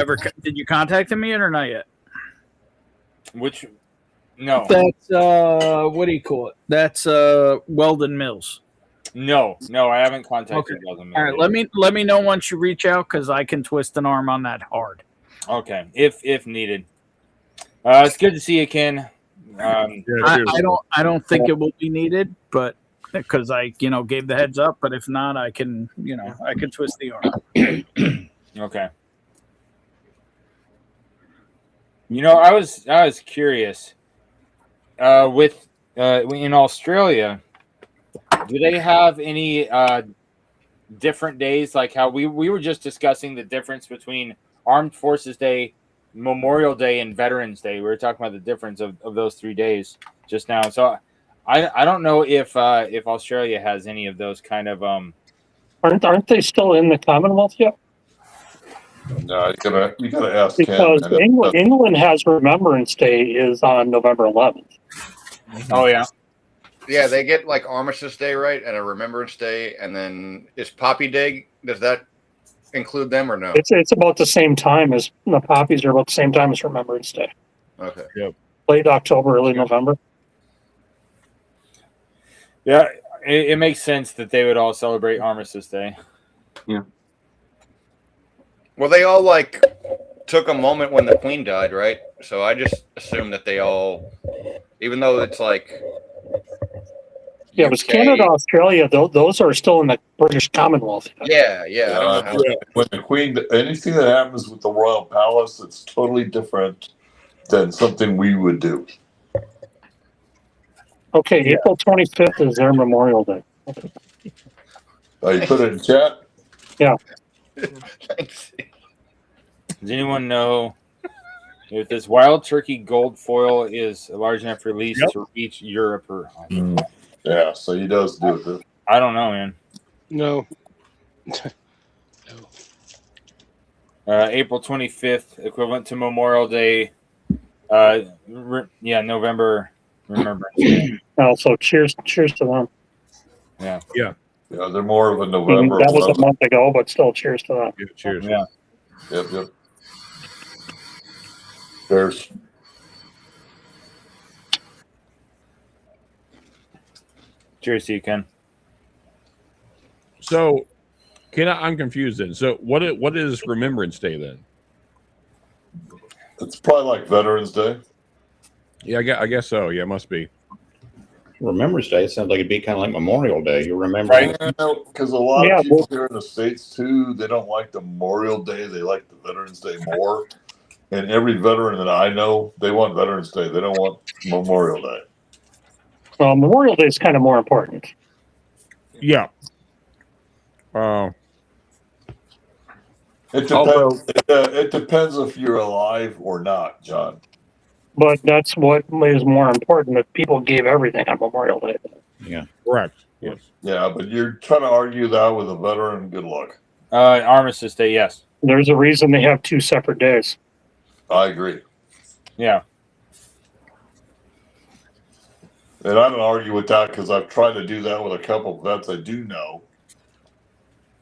contact him yet or not yet? Which No, That's what do you call it? That's Weldon Mills. no, I haven't contacted Okay. Weldon All right, Mills. let me know once you reach out because I can twist an arm on that hard. Okay, if needed. It's good to see you, Ken. Yeah, cheers. I don't think it will be needed, but because I gave the heads up. But if not, I can I can twist the arm. Okay. I was curious. With in Australia, do they have any different days? Like how we were just discussing the difference between Armed Forces Day, Memorial Day, and Veterans Day. We were talking about the difference of those 3 days just now. So I don't know if Australia has any of those kind of Aren't they still in the Commonwealth yet? No, you gotta ask Because Ken. England has Remembrance Day is on November 11th. Oh yeah. Yeah, they get like Armistice Day, right, and a Remembrance Day, and then is Poppy Day? Does that include them or no? It's about the same time as the poppies are about the same time as Remembrance Day. Okay. Late October, early November. Yeah, it makes sense that they would all celebrate Armistice Day. Well, they all like took a moment when the Queen died, right? So I just assume that they all, even though it's like, Yeah, it was Canada, Australia. Those are still in the British Commonwealth. yeah. I don't know how. When the Queen, anything that happens with the royal palace, it's totally different than something we would do. Okay, April 25th is their Memorial Day. Oh, you put it in chat? Yeah. Thanks. Does anyone know if this wild turkey gold foil is large enough release to reach Europe? Or Yeah, so he does do it. I don't know, man. No. April 25th, equivalent to Memorial Day. November. Remember. So cheers to them. Yeah. Yeah, they're more of a I mean, November. that was a month ago, but still cheers to them. Yeah, cheers. Yeah. Yep. There's Cheers to you, Ken. So, I'm confused then. So, what is Remembrance Day then? it's probably like Veterans Day. Yeah, I guess so. Yeah, it must be. Remembrance Day sounds like it'd be kind of like Memorial Day. You remember? Right, because a lot of people well- here in the States too, they don't like the Memorial Day. They like the Veterans Day more. And every veteran that I know, they want Veterans Day. They don't want Memorial Day. Well, Memorial Day is kind of more important. Yeah. It depends. Although- It depends if you're alive or not, John. But that's what is more important, that people gave everything on Memorial Day. Yeah. Correct. Yes. Yeah, but you're trying to argue that with a veteran. Good luck. Armistice Day, yes. There's a reason they have two separate days. I agree, Yeah. and I don't argue with that because I've tried to do that with a couple of vets I do know,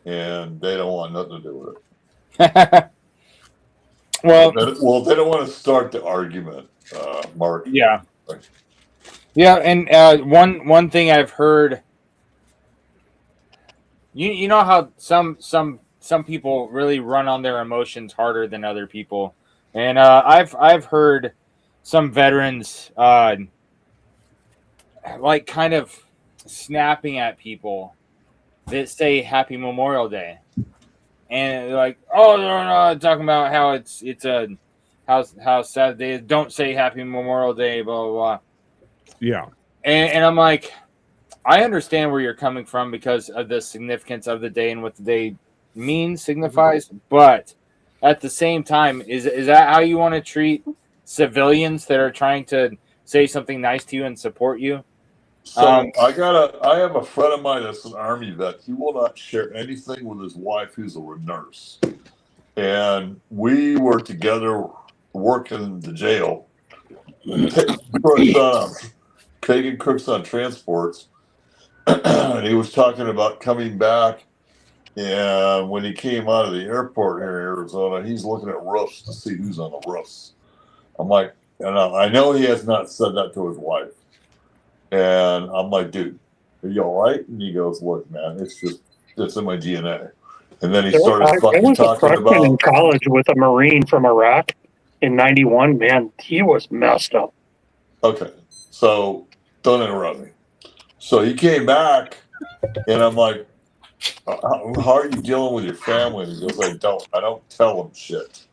and they don't want nothing to do with it. Well, They don't want to start the argument, Mark. yeah. Yeah, and one thing I've heard, you know how some people really run on their emotions harder than other people, and I've heard some veterans like kind of snapping at people that say Happy Memorial Day, and they're like, oh, no, talking about how it's a how sad day is. Don't say Happy Memorial Day, blah blah blah. Yeah. And I'm like, I understand where you're coming from because of the significance of the day and what the day means, signifies. But at the same time, is that how you want to treat civilians that are trying to say something nice to you and support you? So I have a friend of mine that's an Army vet. He will not share anything with his wife, who's a nurse. And we were together working the jail, taking crooks on transports. And he was talking about coming back. And when he came out of the airport here in Arizona, he's looking at roofs to see who's on the roofs. I'm like, And I know he has not said that to his wife. And I'm like, dude, are you all right? And he goes, look, man, it's in my DNA. And then he started I fucking was a talking freshman in about. college with a Marine from Iraq in '91. Man, he was messed up. Okay, so don't interrupt me. So he came back, and I'm like, how are you dealing with your family? And he goes, I don't tell them shit.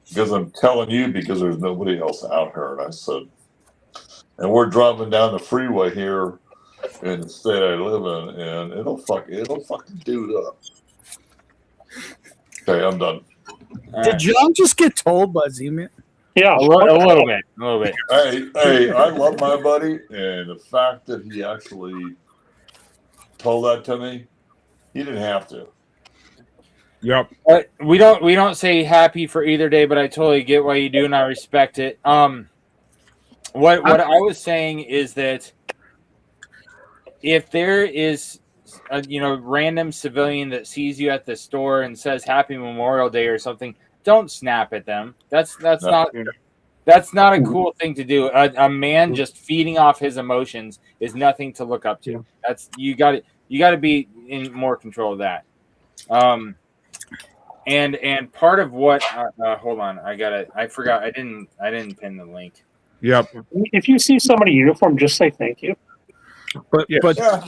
Because I'm telling you because there's nobody else out here. And I said, and we're driving down the freeway here in the state I live in, and it'll fuck the dude up. Okay, I'm done. Did John just get told by Z-Man? Yeah, A little bit. Hey, I love my buddy, and the fact that he actually told that to me, he didn't have to. Yep. We don't say happy for either day, but I totally get why you do, and I respect it. What I was saying is that if there is a random civilian that sees you at the store and says Happy Memorial Day or something, don't snap at them. That's not a cool thing to do. A man just feeding off his emotions is nothing to look up to. That's you got to be in more control of that. And part of what hold on, I forgot I didn't pin the link. Yep. If you see somebody in uniform, just say thank you. But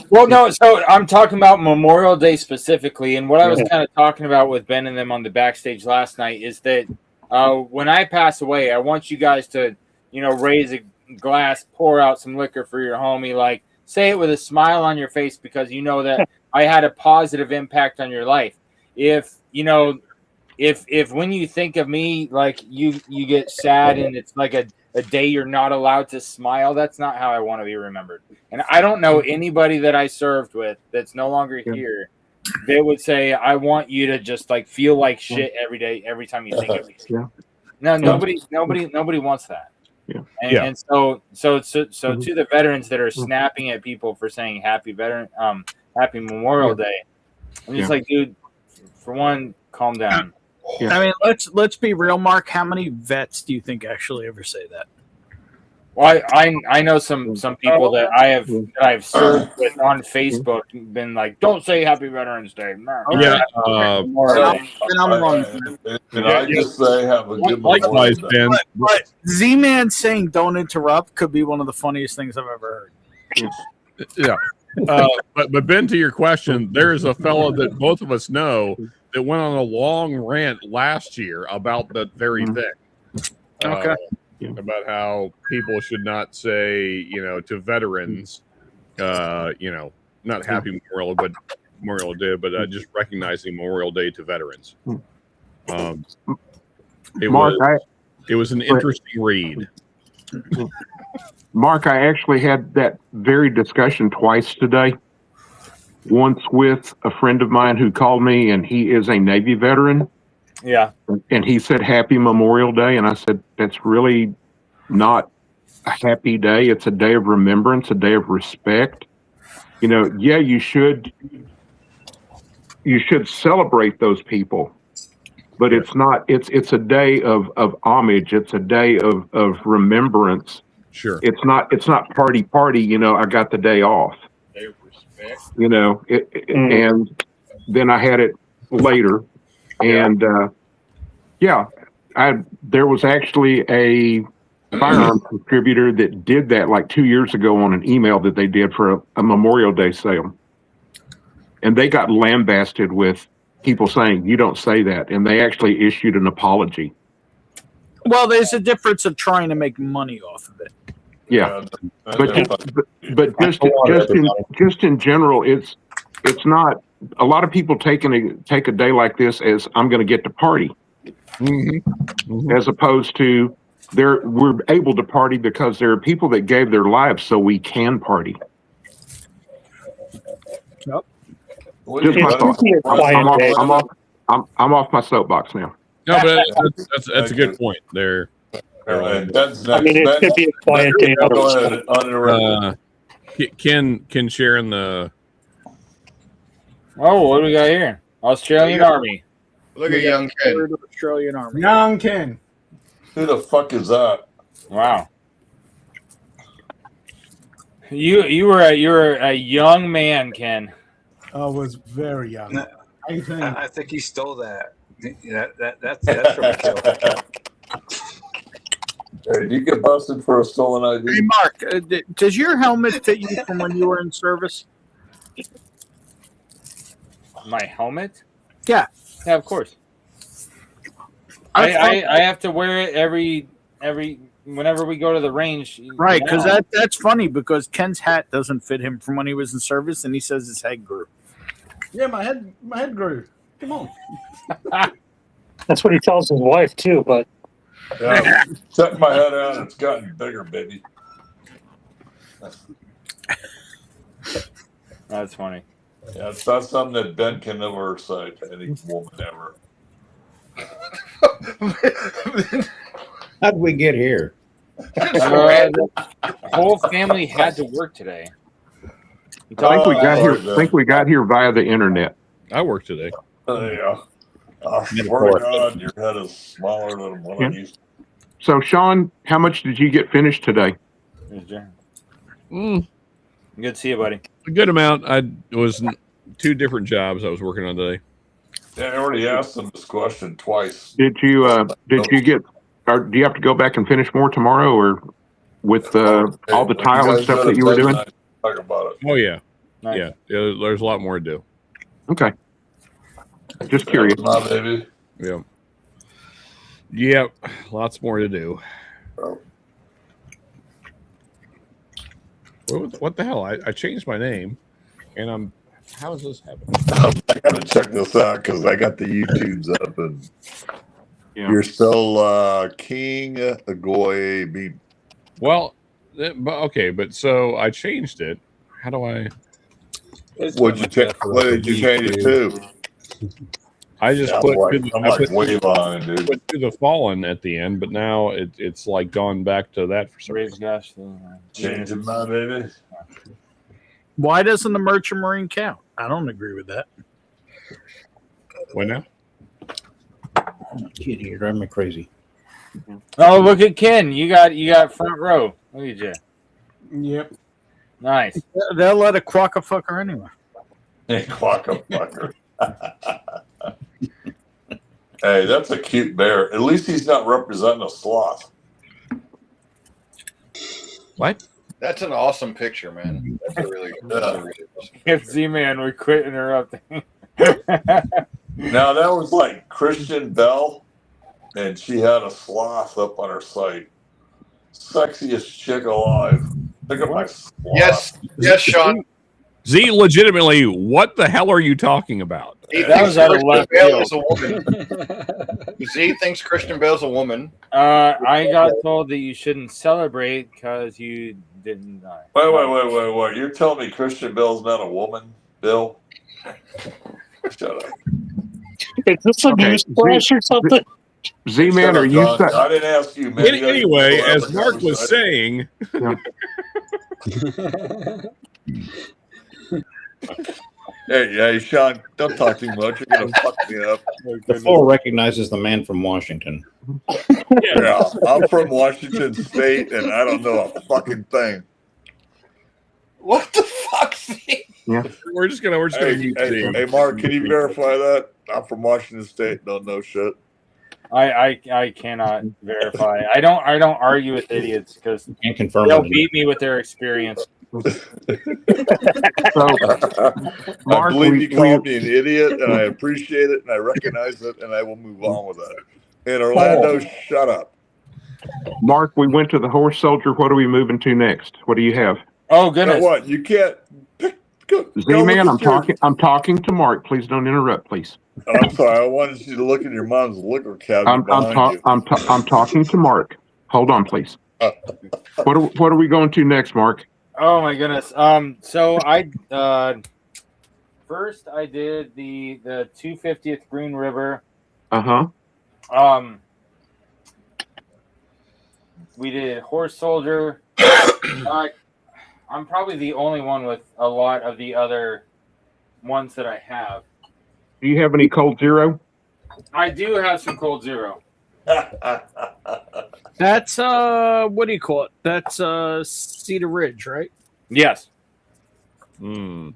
Well, no. So I'm talking about Memorial Day specifically, and what I was kind of talking about with Ben and them on the backstage last night is that when I pass away, I want you guys to, raise a glass, pour out some liquor for your homie, like say it with a smile on your face because you know that I had a positive impact on your life. If when you think of me, like you get sad and it's like a day you're not allowed to smile, that's not how I want to be remembered. And I don't know anybody that I served with that's no longer here. They would say, I want you to just like feel like shit every day, every time you think of me. Yeah. No, nobody wants that. Yeah. And so to the veterans that are snapping at people for saying happy Memorial Day, I'm just like, dude, for one, calm down. I mean, let's be real, Mark. How many vets do you think actually ever say that? Well, I know some people that I've served with on Facebook been like, don't say Happy Veterans Day. Yeah. And I'm wrong. And I just say have a good Likewise, Ben. But Z-Man saying "don't interrupt" could be one of the funniest things I've ever heard. Yeah. But Ben, to your question, there is a fellow that both of us know that went on a long rant last year about that very thing. Okay. About how people should not say, to veterans, not Happy Memorial Day, but just recognizing Memorial Day to veterans. It was an interesting read. Mark, I actually had that very discussion twice today. Once with a friend of mine who called me, and he is a Navy veteran. Yeah. And he said Happy Memorial Day, and I said that's really not a happy day. It's a day of remembrance, a day of respect. You should celebrate those people, but it's not. It's a day of homage. It's a day of remembrance. Sure. It's not party. I got the day off. Day of respect. And then I had it later, and there was actually a firearms distributor that did that like 2 years ago on an email that they did for a Memorial Day sale, and they got lambasted with people saying you don't say that, and they actually issued an apology. Well, there's a difference of trying to make money off of it. Yeah, but just in general, it's not. A lot of people take a day like this as I'm going to get to party, as opposed to we're able to party because there are people that gave their lives so we can party. Yep. Just my thought. I'm off my soapbox now. No, but that's a good point there. It could be a quiet day. Ken sharing the. Oh, what do we got here? Australian Army. Look at young Ken. Australian Army. Young Ken. Who the fuck is that? Wow. You were a young man, Ken. I was very young. No, 18. I think he stole that. That's from a kill. Hey, did you get busted for a stolen Hey, ID? Mark, does your helmet fit you from when you were in service? My helmet? Yeah. Yeah, of course. I have to wear it every whenever we go to the range. Right, because that's funny because Ken's hat doesn't fit him from when he was in service, and he says his head grew. Yeah, my head grew. Come on. That's what he tells his wife too. But Yeah, set my head out. It's gotten bigger, baby. That's funny. Yeah, it's not something that Ben can never say to any woman ever. How'd we get here? The whole family had to work today. I Oh, think we got here via the internet. I work today. Yeah. I swear to God, your head is smaller than what I used. So, Sean, how much did you get finished today? Good to see you, buddy. A good amount. I was 2 different jobs I was working on today. Yeah, I already asked them this question twice. Did you get? Or do you have to go back and finish more tomorrow, or with all the tile and stuff that you were doing? Talk about it. Oh yeah, Nice. yeah. There's a lot more to do. Okay, just curious. My baby. Yeah. Yep, lots more to do. What the hell? I changed my name, and I'm. How is this happening? I gotta check this out because I got the YouTubes up, and Yeah. you're still King Agoy Beat. Well, but so I changed it. How do I? What did you change it to? I just I'm put, like, to the, I'm I like put, way behind, dude. put to the fallen at the end, but now it's like gone back to that for some Praise reason. gosh. Changing my baby. Why doesn't the Merchant Marine count? I don't agree with that. What now? Kid, you're driving me crazy. Oh, look at Ken. You got front row. Look at you. Yep. Nice. They'll let a quack a fucker anyway. Hey, quack-a-fucker. Hey, that's a cute bear. At least he's not representing a sloth. What? That's an awesome picture, man. That's a really awesome. If Z-Man would quit interrupting. Now, that was like Christian Bell, and she had a sloth up on her site. Sexiest chick alive. Look at my sloth. Yes, Sean. Z, legitimately, what the hell are you talking about? He That thinks was out of Christian left Bale field. is a woman. Z thinks Christian Bale's a woman. I got told that you shouldn't celebrate because you didn't die. Wait. You're telling me Christian Bell's not a woman, Bill? Shut up. is this a Okay, news flash or something? Z-Man, Shut are up, you? John. I didn't ask you, man. Anyway, as Mark was saying, Hey, Sean, don't talk too much. You're going to fuck me up. The floor recognizes the man from Washington. Yeah, I'm from Washington State, and I don't know a fucking thing. What the fuck? we're just gonna mute Z. Hey, Mark, can you verify that? I'm from Washington State, don't know shit. I cannot verify. I don't argue with idiots because Can't confirm they'll it. beat me with their experience. So, I Mark, believe you we- called me an idiot, and I appreciate it, and I recognize it, and I will move on with that. And Orlando, shut up. Mark, we went to the Horse Soldier. What are we moving to next? What do you have? Oh Now goodness! what? You can't pick. Go Z-Man, look at your- I'm talking to Mark. Please don't interrupt, please. I'm sorry. I wanted you to look in your mom's liquor cabinet I'm behind you. talking to Mark. Hold on, please. What are we going to next, Mark? Oh my goodness. So I first I did the 250th Green River. We did Horse Soldier. I'm probably the only one with a lot of the other ones that I have. Do you have any Cold Zero? I do have some Cold Zero. That's what do you call it? That's Cedar Ridge, right? Yes. Hmm.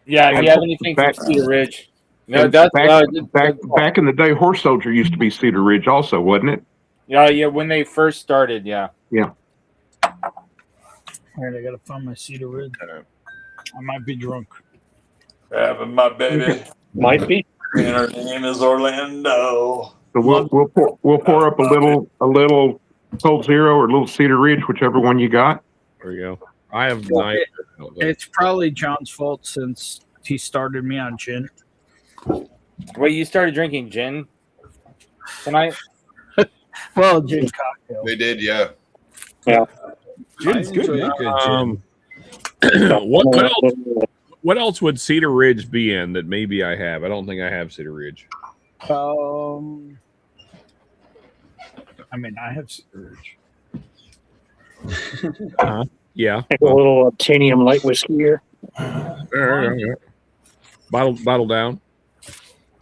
Yeah. If you have anything from Back- Cedar Ridge, no, And that's back in the day, Horse Soldier used to be Cedar Ridge, also, wasn't it? yeah. When they first started, yeah. All right, I gotta find my Cedar Ridge. I might be drunk. Having my baby, Might be. and her name is Orlando. So we'll pour up a little Cold Zero or a little Cedar Ridge, whichever one you got. There you go. I have Well, nine. It's probably John's fault since he started me on gin. Wait, you started drinking gin tonight? Well, gin cocktail. They did, yeah. Gin's good, man. What else would Cedar Ridge be in that maybe I have? I don't think I have Cedar Ridge. I mean, I have Cedar Ridge. Yeah. Like a little Obtanium light whiskey here. Bottle down.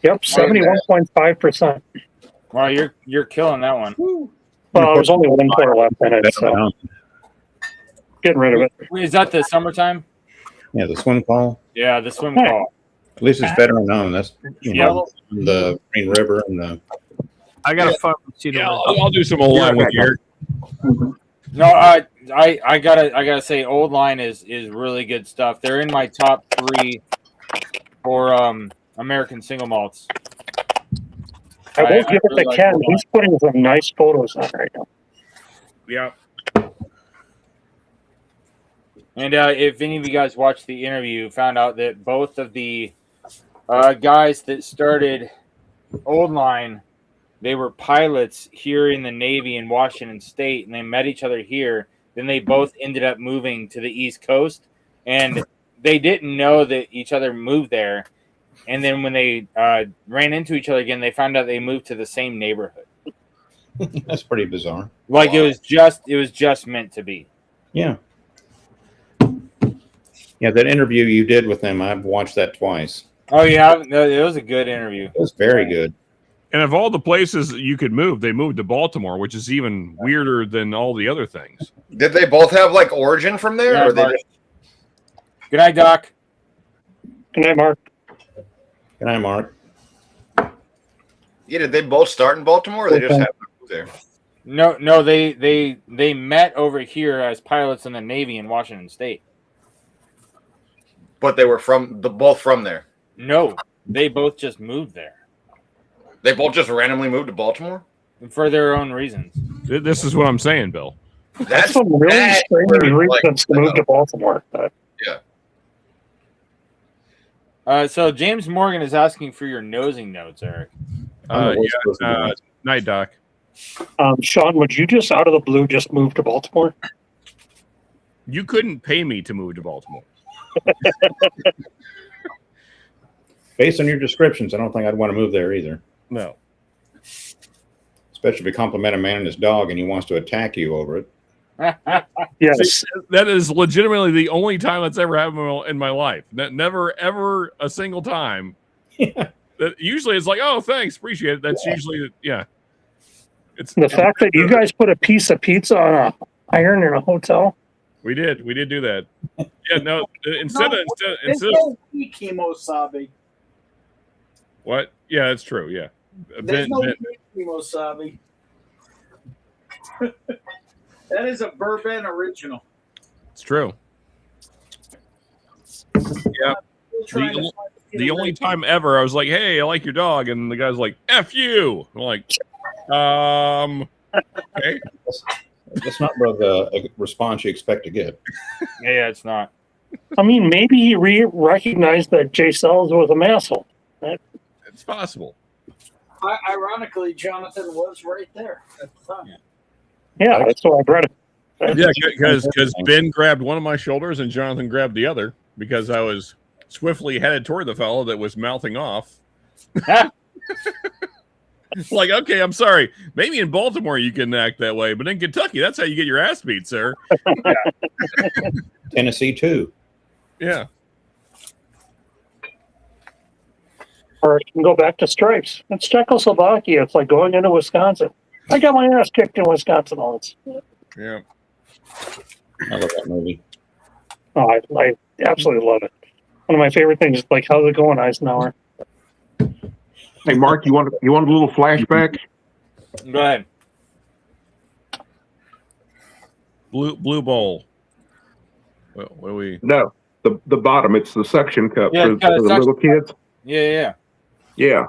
Yep, 71.5%. Wow, you're killing that one. Well, there's only one pour left in it, so getting rid of it. Is that the summertime? Yeah, the swim call. Yeah, the swim call. At least it's veteran owned. That's Yellow. the Green River and the. I gotta find Cedar Yeah, Ridge. I'll do some old line with you. No, I gotta say, Old Line is really good stuff. They're in my top 3 for American single malts. I will give it really to like Ken. Old Line. He's putting some nice photos on right now. Yeah. And if any of you guys watched the interview, found out that both of the guys that started Old Line, they were pilots here in the Navy in Washington State, and they met each other here. Then they both ended up moving to the East Coast, and they didn't know that each other moved there. And then when they ran into each other again, they found out they moved to the same neighborhood. That's pretty bizarre. Like it was just meant to be. Yeah. Yeah, that interview you did with them, I've watched that twice. Oh yeah, it was a good interview. It was very good. And of all the places that you could move, they moved to Baltimore, which is even weirder than all the other things. Did they both have like origin from there? Yeah, or they Mark. just, Good night, Doc. Good night, Mark. Good night, Mark. yeah, did they both start in Baltimore or they just happened to move there? No, they met over here as pilots in the Navy in Washington State. But they were both from there. No, they both just moved there They both just randomly moved to Baltimore? for their own reasons. This is what I'm saying, Bill. That's some really bad strange for, reasons to move to Baltimore. But yeah. So James Morgan is asking for your nosing notes, Eric. Night, Doc. Sean, would you just out of the blue just move to Baltimore? You couldn't pay me to move to Baltimore. Based on your descriptions, I don't think I'd want to move there either. No. Especially if you compliment a man and his dog and he wants to attack you over it. Yes. See, that is legitimately the only time that's ever happened in my life. Never, ever a single time. Yeah. That usually it's like, oh, thanks, appreciate it. That's usually, yeah. It's The fact that you guys put a piece of pizza on a iron in a hotel. we did do that. Yeah, no. Instead of weak Kemosabe. what? Yeah, that's true. Yeah. There's no weak Kemosabe. That is a Bourbon original. It's true. Yeah. The only time ever I was like, hey, I like your dog, and the guy's like, F you. I'm like, okay. That's not a response you expect to get. Yeah, it's not. I mean, maybe he recognized that Jay Sells was a asshole. It's possible. Ironically, Jonathan was right there at the time. Yeah, that's what I've read. Yeah, because Ben grabbed one of my shoulders and Jonathan grabbed the other because I was swiftly headed toward the fellow that was mouthing off. Like, okay, I'm sorry. Maybe in Baltimore you can act that way, but in Kentucky, that's how you get your ass beat, sir. Tennessee too. Yeah. Or you can go back to stripes. It's Czechoslovakia. It's like going into Wisconsin. I got my ass kicked in Wisconsin once. Yeah. I love that movie. Oh, I absolutely love it. One of my favorite things is like, how's it going, Eisenhower? Hey, Mark, you want a little flashback? Go ahead. Blue Bowl. What do we? No, the bottom. It's the suction cup Yeah, for it's got a the suction little kids. Yeah. Yeah.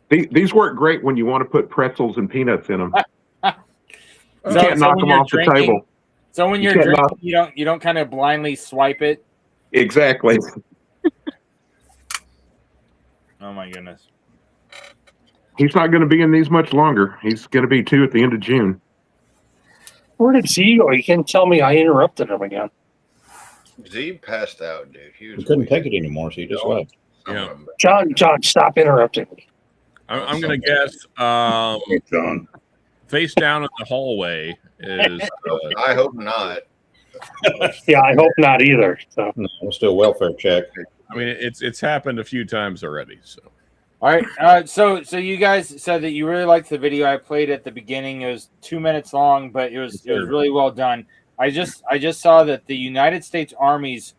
These work great when you want to put pretzels and peanuts in them. You can't knock when them you're off the drinking- table. So when You you're can't drinking, knock- you don't kind of blindly swipe it. Exactly. Oh my goodness. He's not going to be in these much longer. He's going to be 2 at the end of June. Where did Z go? You can't tell me I interrupted him again. Z passed out, dude. He couldn't take it anymore, so he just left. Yeah. John, stop interrupting me. I'm going to guess John. face down in the hallway is. I hope not. Yeah, I hope not either. So No, we'll still welfare check. I mean, it's happened a few times already. So. All right. So you guys said that you really liked the video I played at the beginning. It was 2 minutes long, but it was really well done. I just saw that the United States Army's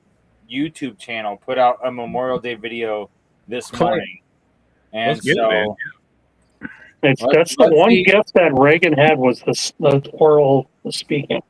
YouTube channel put out a Memorial Day video this morning, and Let's get it, man. that's the one gift that Reagan had was the oral speaking.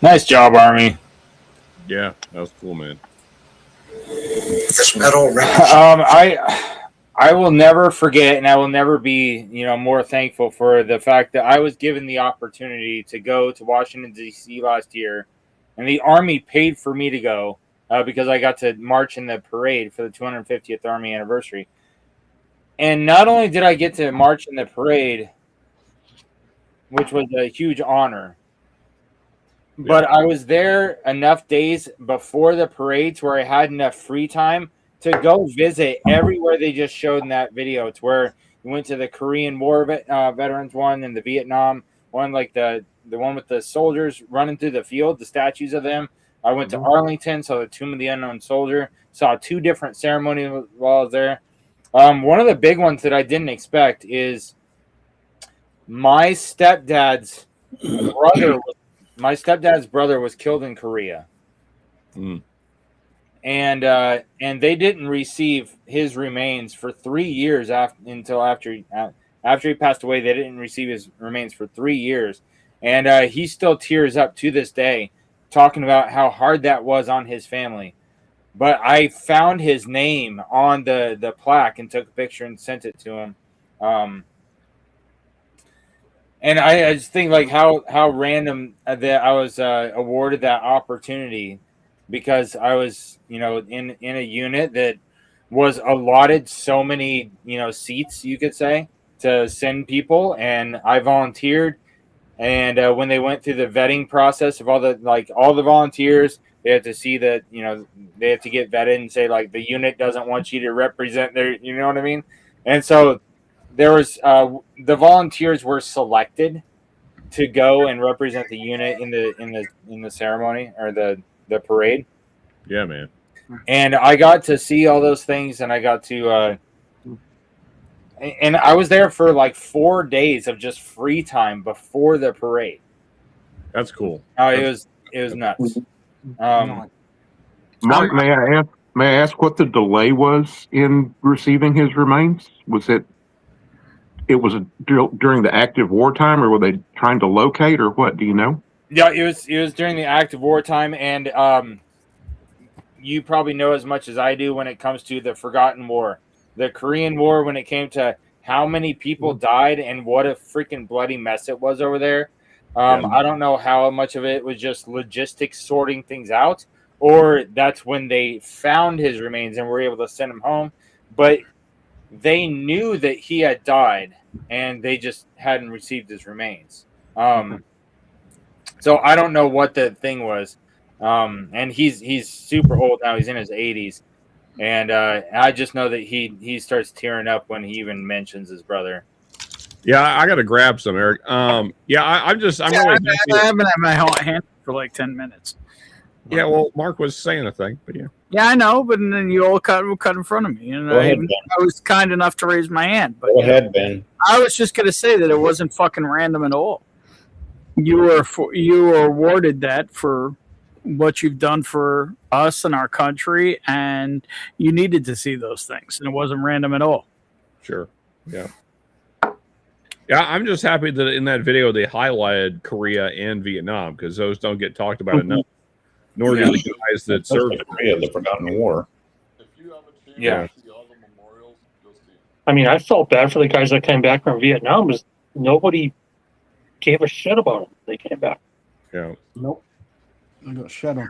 Nice job, Army. Yeah, that was cool, man. This metal I will never forget, and I will never be, more thankful for the fact that I was given the opportunity to go to Washington D.C. last year, and the Army paid for me to go because I got to march in the parade for the 250th Army anniversary. And not only did I get to march in the parade, which was a huge honor, but I was there enough days before the parades where I had enough free time to go visit everywhere they just showed in that video. It's where we went to the Korean War veterans one and the Vietnam one, like the one with the soldiers running through the field, the statues of them. I went to Arlington, saw the Tomb of the Unknown Soldier, saw 2 different ceremonies while I was there. One of the big ones that I didn't expect is my stepdad's brother was killed in Korea. And they didn't receive his remains for 3 years after he passed away. They didn't receive his remains for 3 years, And he still tears up to this day talking about how hard that was on his family. But I found his name on the plaque and took a picture and sent it to him. And I just think like how random that I was awarded that opportunity, because I was, in a unit that was allotted so many, seats, you could say, to send people. And I volunteered. And when they went through the vetting process of all the volunteers, they have to see that, they have to get vetted and say like the unit doesn't want you to represent their, you know what I mean? And so there was the volunteers were selected to go and represent the unit in the ceremony or the parade. Yeah, man. And I got to see all those things, and I got to and I was there for like 4 days of just free time before the parade. That's cool. Oh, it was nuts. Mark, may I ask what the delay was in receiving his remains? Was it during the active wartime, or were they trying to locate, or what? Do you know? Yeah, it was during the active wartime, and you probably know as much as I do when it comes to the Forgotten War, the Korean War. When it came to how many people died and what a freaking bloody mess it was over there. I don't know how much of it was just logistics sorting things out, or that's when they found his remains and were able to send him home. But they knew that he had died, and they just hadn't received his remains. So I don't know what the thing was. And he's super old now. He's in his 80s. And I just know that he starts tearing up when he even mentions his brother. Yeah, I got to grab some, Eric. I'm really I haven't had my hand for like 10 minutes. Yeah, well, Mark was saying a thing, but yeah. Yeah, I know, but then you all cut in front of me, and Go ahead, I was kind enough to raise my hand. But Go ahead, Ben. I was just going to say that it wasn't fucking random at all. You were awarded that for what you've done for us and our country, and you needed to see those things, and it wasn't random at all. Sure. Yeah. Yeah, I'm just happy that in that video they highlighted Korea and Vietnam, because those don't get talked about enough. Nor do the guys that served Korea, the Forgotten War. Yeah. I mean, I felt bad for the guys that came back from Vietnam. Was nobody gave a shit about them. They came back. Yeah. Nope. I got shit on.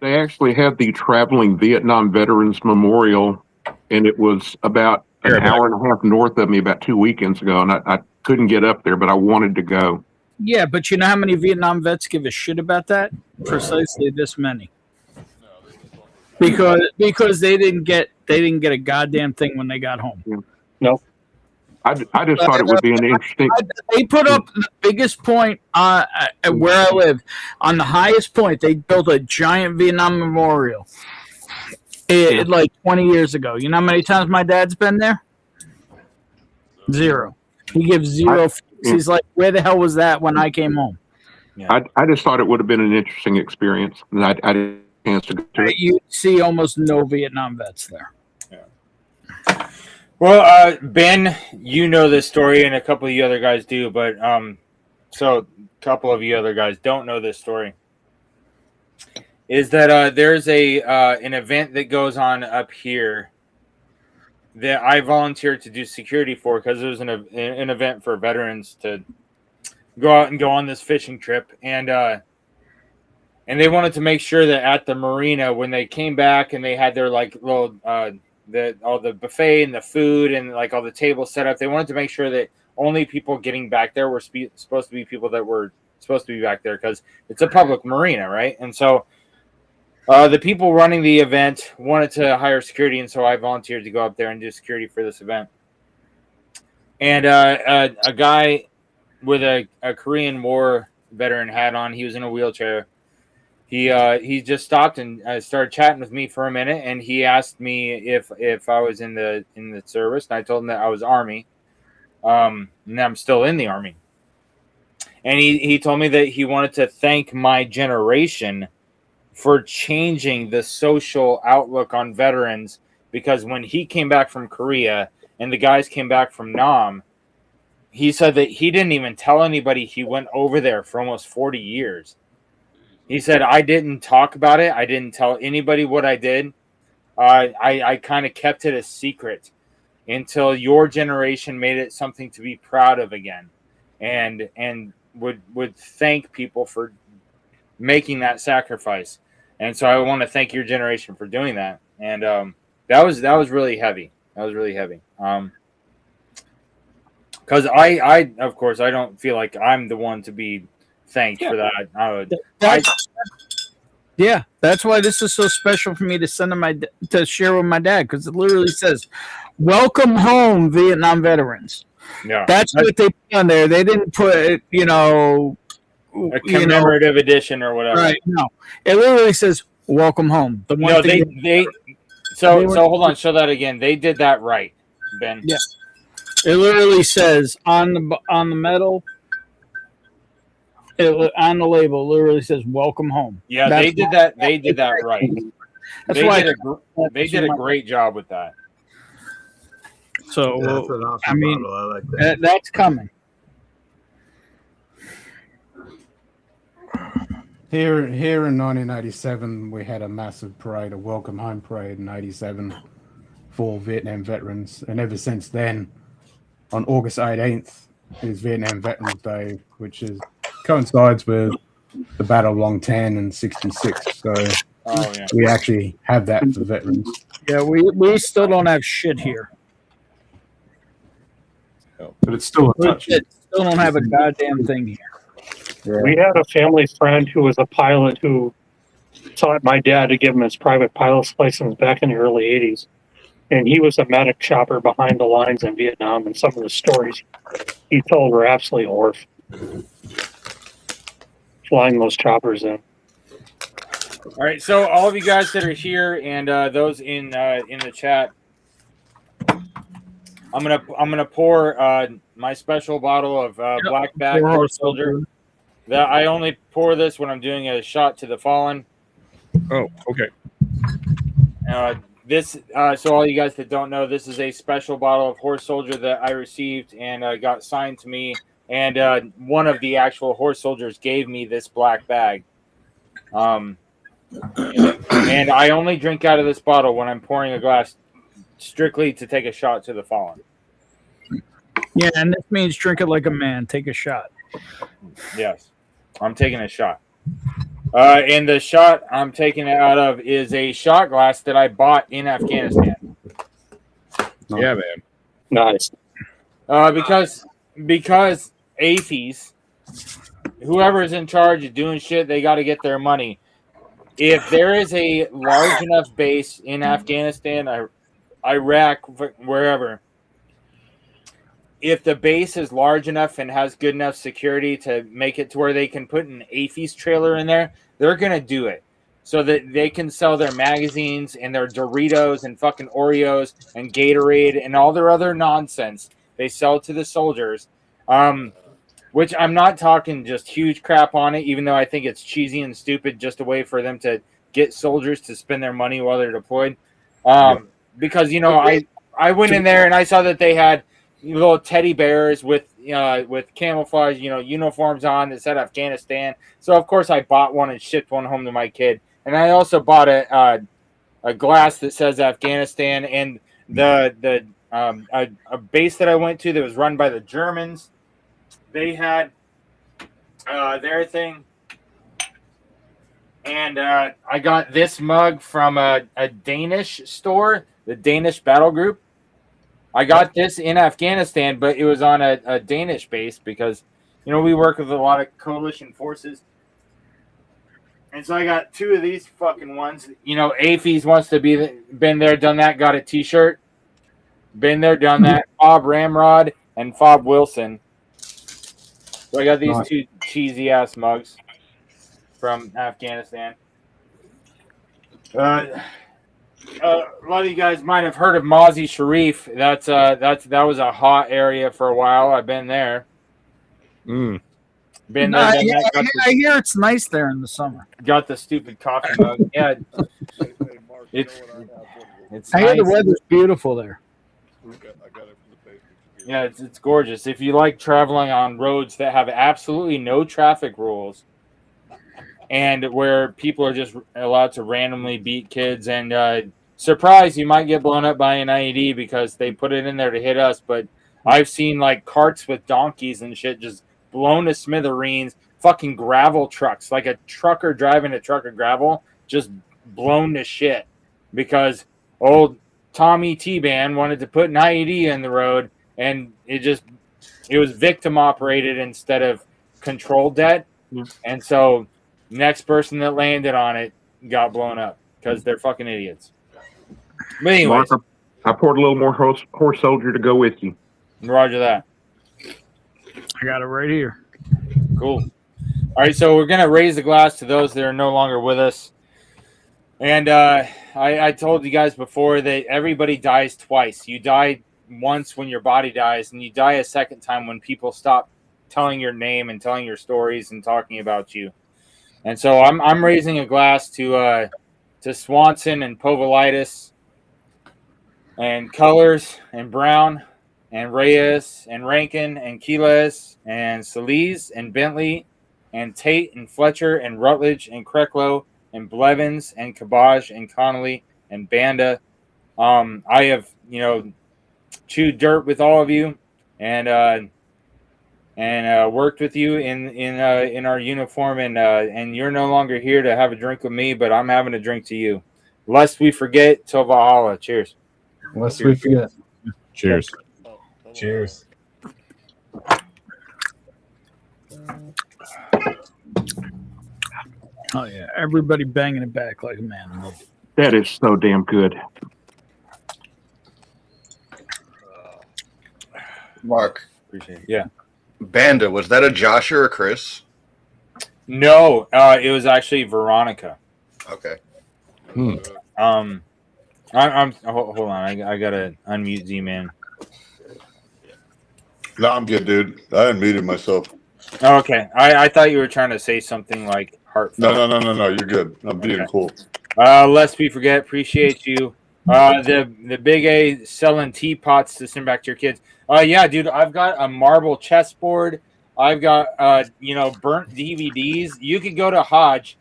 They actually had the Traveling Vietnam Veterans Memorial, and it was about an hour and a half north of me about 2 weekends ago, and I couldn't get up there, but I wanted to go. Yeah, but you know how many Vietnam vets give a shit about that? Precisely this many. Because they didn't get a goddamn thing when they got home. No. I just thought it would be an interesting. They put up the biggest point where I live. On the highest point, they built a giant Vietnam memorial. Like 20 years ago. You know how many times my dad's been there? 0. He gives 0. He's like, where the hell was that when I came home? Yeah. I just thought it would have been an interesting experience. And I didn't have a chance to go to it. You see almost no Vietnam vets there. Yeah. Well, Ben, you know this story, and a couple of you other guys do, but so a couple of you other guys don't know this story. Is that there's an event that goes on up here that I volunteered to do security for, because it was an event for veterans to go out and go on this fishing trip, and they wanted to make sure that at the marina, when they came back and they had their like little all the buffet and the food and like all the tables set up, they wanted to make sure that only people getting back there were supposed to be people that were supposed to be back there, because it's a public marina, right? And so the people running the event wanted to hire security, and so I volunteered to go up there and do security for this event. And a guy with a Korean War veteran hat on, he was in a wheelchair. He just stopped and started chatting with me for a minute, and he asked me if I was in the service, and I told him that I was Army, and I'm still in the Army. And he told me that he wanted to thank my generation for changing the social outlook on veterans, because when he came back from Korea and the guys came back from Nam, he said that he didn't even tell anybody he went over there for almost 40 years. He said, I didn't talk about it. I didn't tell anybody what I did. I kind of kept it a secret until your generation made it something to be proud of again, and would thank people for making that sacrifice. And so I want to thank your generation for doing that. And that was really heavy. That was really heavy. Because I of course I don't feel like I'm the one to be thanked for that. Yeah, that's why this is so special for me to send to share with my dad, because it literally says, "Welcome home, Vietnam veterans." Yeah, that's what they put on there. They didn't put, a commemorative edition or whatever. Right? No, it literally says, "Welcome home." So hold on, show that again. They did that right, Ben. Yeah, it literally says on the metal. On the label, it literally says "Welcome home." Yeah, they did that. They did that right. They did a great job with that. So That's an awesome I mean, model. I like that. that's coming. Here in 1987, we had a massive parade, a welcome home parade in '87 for Vietnam veterans, and ever since then, on August 18th is Vietnam Veterans Day, which coincides with the Battle of Long Tan in '66. So we actually have that for veterans. Yeah, we still don't have shit here. But it's still a touch. Still don't have a goddamn thing here. We had a family friend who was a pilot who taught my dad to give him his private pilot's license back in the early 80s. And he was a medic chopper behind the lines in Vietnam, and some of the stories he told were absolutely horrific. Flying those choppers in. All right, so all of you guys that are here and those in the chat, I'm gonna pour my special bottle of Black Bag Horse Soldier. That I only pour this when I'm doing a shot to the fallen. Oh, okay. So all you guys that don't know, this is a special bottle of Horse Soldier that I received and got signed to me. And one of the actual horse soldiers gave me this black bag. And I only drink out of this bottle when I'm pouring a glass, strictly to take a shot to the fallen. Yeah, and this means drink it like a man. Take a shot. Yes, I'm taking a shot. And the shot I'm taking it out of is a shot glass that I bought in Afghanistan. Yeah, man. Nice. Because AFIs, whoever is in charge of doing shit, they got to get their money. If there is a large enough base in Afghanistan, Iraq, wherever, if the base is large enough and has good enough security to make it to where they can put an AFIS trailer in there, they're going to do it so that they can sell their magazines and their Doritos and fucking Oreos and Gatorade and all their other nonsense they sell to the soldiers. Which I'm not talking just huge crap on it, even though I think it's cheesy and stupid, just a way for them to get soldiers to spend their money while they're deployed. Because, I went in there and I saw that they had little teddy bears with camouflage, uniforms on that said Afghanistan. So of course I bought one and shipped one home to my kid. And I also bought a glass that says Afghanistan, and a base that I went to that was run by the Germans. They had their thing, and I got this mug from a Danish store, the Danish Battle Group. I got this in Afghanistan, but it was on a Danish base because, we work with a lot of coalition forces. And so I got two of these fucking ones. AFIS wants to been there, done that, got a t-shirt. Been there, done that. Fob Ramrod and Fob Wilson. So I got these two cheesy ass mugs from Afghanistan. A lot of you guys might have heard of Mazi Sharif. That was a hot area for a while. I've been there. Mm. Been there. I hear it's nice there in the summer. Got the stupid coffee mug. Yeah, it's I hear nice. the weather's beautiful there. I got it Yeah, it's gorgeous. If you like traveling on roads that have absolutely no traffic rules and where people are just allowed to randomly beat kids and surprise, you might get blown up by an IED because they put it in there to hit us. But I've seen like carts with donkeys and shit just blown to smithereens, fucking gravel trucks, like a trucker driving a truck of gravel, just blown to shit because old Tommy T-Ban wanted to put an IED in the road. And it was victim operated instead of controlled debt. And so next person that landed on it got blown up because they're fucking idiots. But anyways, Mark, I poured a little more horse soldier to go with you. Roger that. I got it right here. Cool. All right, so we're going to raise the glass to those that are no longer with us. And I told you guys before that everybody dies twice. You die once when your body dies, and you die a second time when people stop telling your name and telling your stories and talking about you. And so I'm raising a glass to Swanson and Povolitis and Colors and Brown and Reyes and Rankin and Quiles and Solis and Bentley and Tate and Fletcher and Rutledge and Kreklow and Blevins and Kabaj and Connolly and Banda. I have, chewed dirt with all of you and worked with you in our uniform, and you're no longer here to have a drink with me, but I'm having a drink to you. Lest we forget, till Valhalla. Cheers. Lest we forget. Cheers. Cheers. Oh yeah, everybody banging it back like a man. That is so damn good. Mark, Appreciate it. Yeah. Banda, was that a Josh or a Chris? No, it was actually Veronica. Okay. I'm hold on. I gotta unmute Z-Man. No, I'm good, dude. I unmuted myself. Oh, okay. I thought you were trying to say something like heartfelt. No. You're good. I'm being cool. Lest we forget, appreciate you. The Big A selling teapots to send back to your kids. Yeah, dude, I've got a marble chessboard. I've got burnt DVDs. You could go to Hodge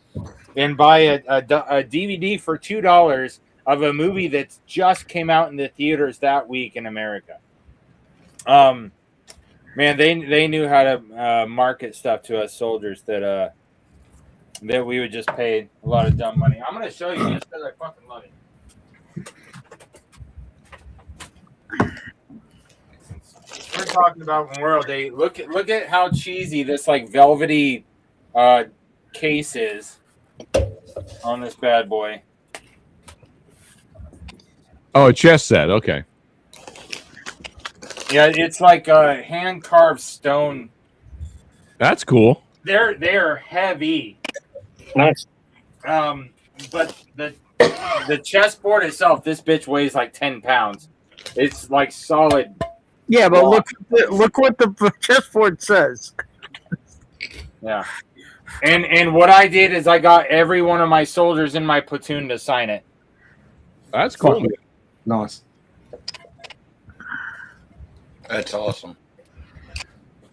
and buy a DVD for $2 of a movie that just came out in the theaters that week in America. Man, they knew how to market stuff to us soldiers that we would just pay a lot of dumb money. I'm gonna show you just because I fucking love it. We're talking about Memorial Day. Look at how cheesy this like velvety case is on this bad boy. Oh, a chess set. Okay. Yeah, it's like a hand carved stone. That's cool. They're heavy. Nice. But the chessboard itself, this bitch weighs like 10 pounds. It's like solid. Yeah, but look what the chessboard says. Yeah. And what I did is I got every one of my soldiers in my platoon to sign it. That's cool. Nice. That's awesome.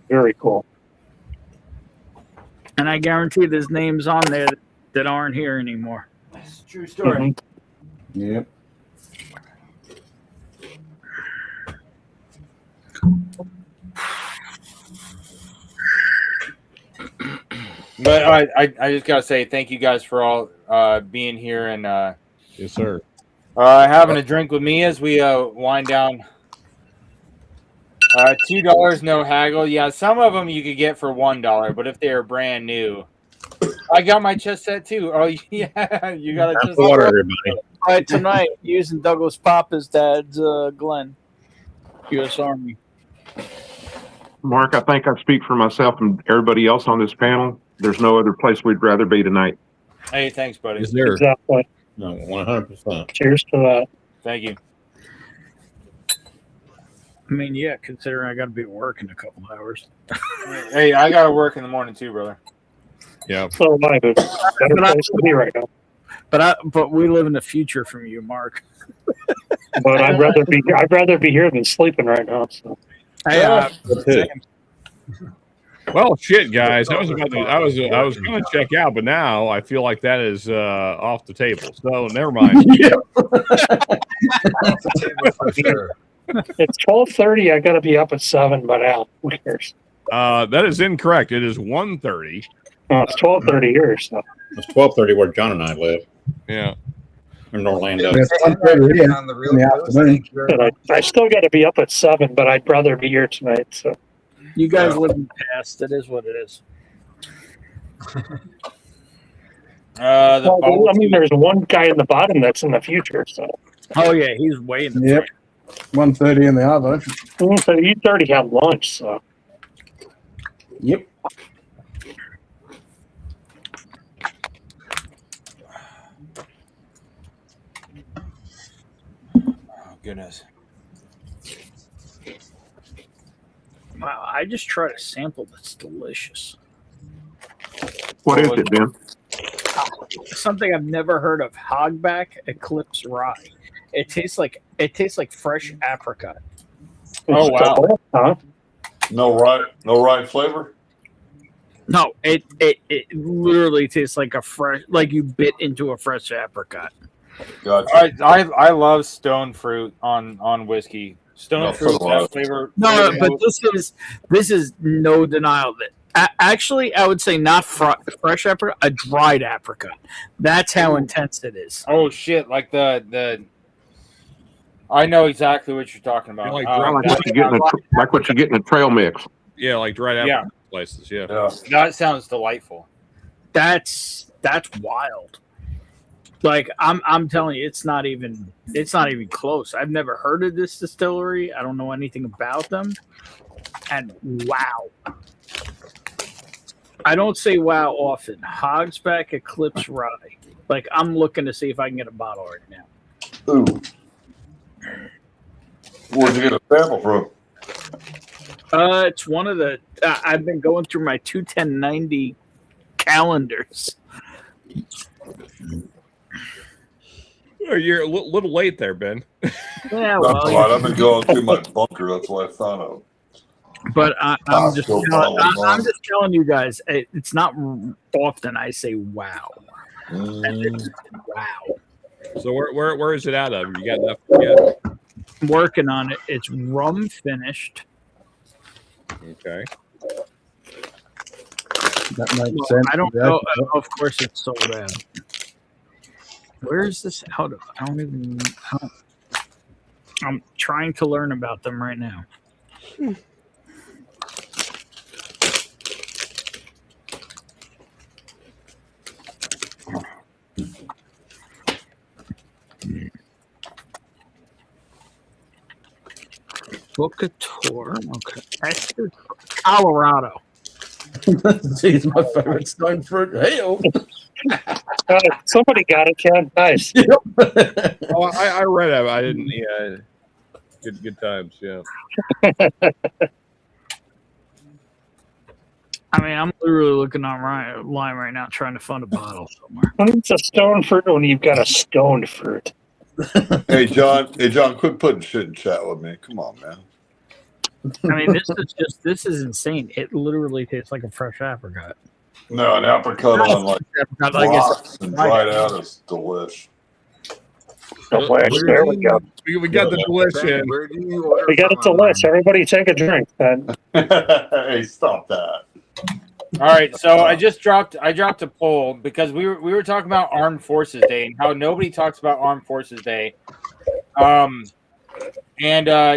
Very cool. And I guarantee there's names on there that aren't here anymore. That's a true story. Yep. But I just gotta say thank you guys for all being here and Yes, sir. having a drink with me as we wind down. $2, no haggle. Yeah, some of them you could get for $1, but if they are brand new, I got my chess set too. Oh yeah, you got a chess Water, set. everybody. Right tonight, using Douglas Papa's dad's Glenn, U.S. Army. Mark, I think I speak for myself and everybody else on this panel. There's no other place we'd rather be tonight. Hey, thanks, buddy. Is there? Exactly. No, 100%. Cheers to that. Thank you. I mean, yeah, considering I got to be at work in a couple hours. Hey, I gotta work in the morning too, brother. Yeah. So am I, but better place to be right now. But we live in the future from you, Mark. But I'd rather be here than sleeping right now. So. Hey, Well, shit, guys. I was going to check out, but now I feel like that is off the table. So never mind. It's 12:30. I got to be up at 7, but who cares? That is incorrect. It is 1:30. It's 12:30 here. So It's 12:30 where John and I live Yeah. in Orlando. On the real coast. but I still got to be up at 7, but I'd rather be here tonight. So you guys live in the past. It is what it is. I mean, there's one guy in the bottom that's in the future. So Oh yeah, he's way in the Yep. 1:30 in the other. so he's already had lunch. So Yep. Oh, goodness. Wow, I just tried a sample that's delicious. What is it, Ben? Something I've never heard of: Hogback Eclipse Rye. It tastes like fresh apricot. Oh wow! Huh? No rye flavor. No, it literally tastes like like you bit into a fresh apricot. Gotcha. I love stone fruit on whiskey. Stone No, fruit so do I. that flavor. No, but this is no denial of it. Actually, I would say not fresh apricot, a dried apricot. That's how intense it is. Oh shit! Like the. I know exactly what you're talking about. Like Like what you get in a trail mix. Yeah, like dried apple Yeah. slices. Yeah. That sounds delightful. That's wild. Like I'm telling you, it's not even close. I've never heard of this distillery. I don't know anything about them. And wow. I don't say wow often. Hogsback Eclipse Rye. Like I'm looking to see if I can get a bottle right now. Ooh. Where'd you get a sample from? It's one of the. I've been going through my 21090 calendars. Oh, you're a little late there, Ben. Yeah, That's a lot. I've been going through my bunker. That's what I found out. But I'm just telling you guys, it's not often I say wow. Wow. So where is it out of? You got enough yet? I'm working on it. It's rum finished. Okay. That makes sense. I don't know. Of course, it's sold out. Where is this out of? I don't even. I'm trying to learn about them right now. Book a tour. Okay. Esther, Colorado. Jeez, my favorite stone fruit. Hell. Somebody got it, Ken. Nice. Oh, I read it. I didn't. Yeah. Good times. Yeah. I mean, I'm literally looking online right now, trying to find a bottle somewhere. It's a stone fruit when you've got a stoned fruit. Hey John, quit putting shit in chat with me. Come on, man. I mean, this is insane. It literally tastes like a fresh apricot. No, an apricot on like blocks and dried out is delish. Delish. There we go. We got the delish in. We got it delish. Everybody take a drink. Then. Hey, stop that. All right, so I dropped a poll because we were talking about Armed Forces Day and how nobody talks about Armed Forces Day, and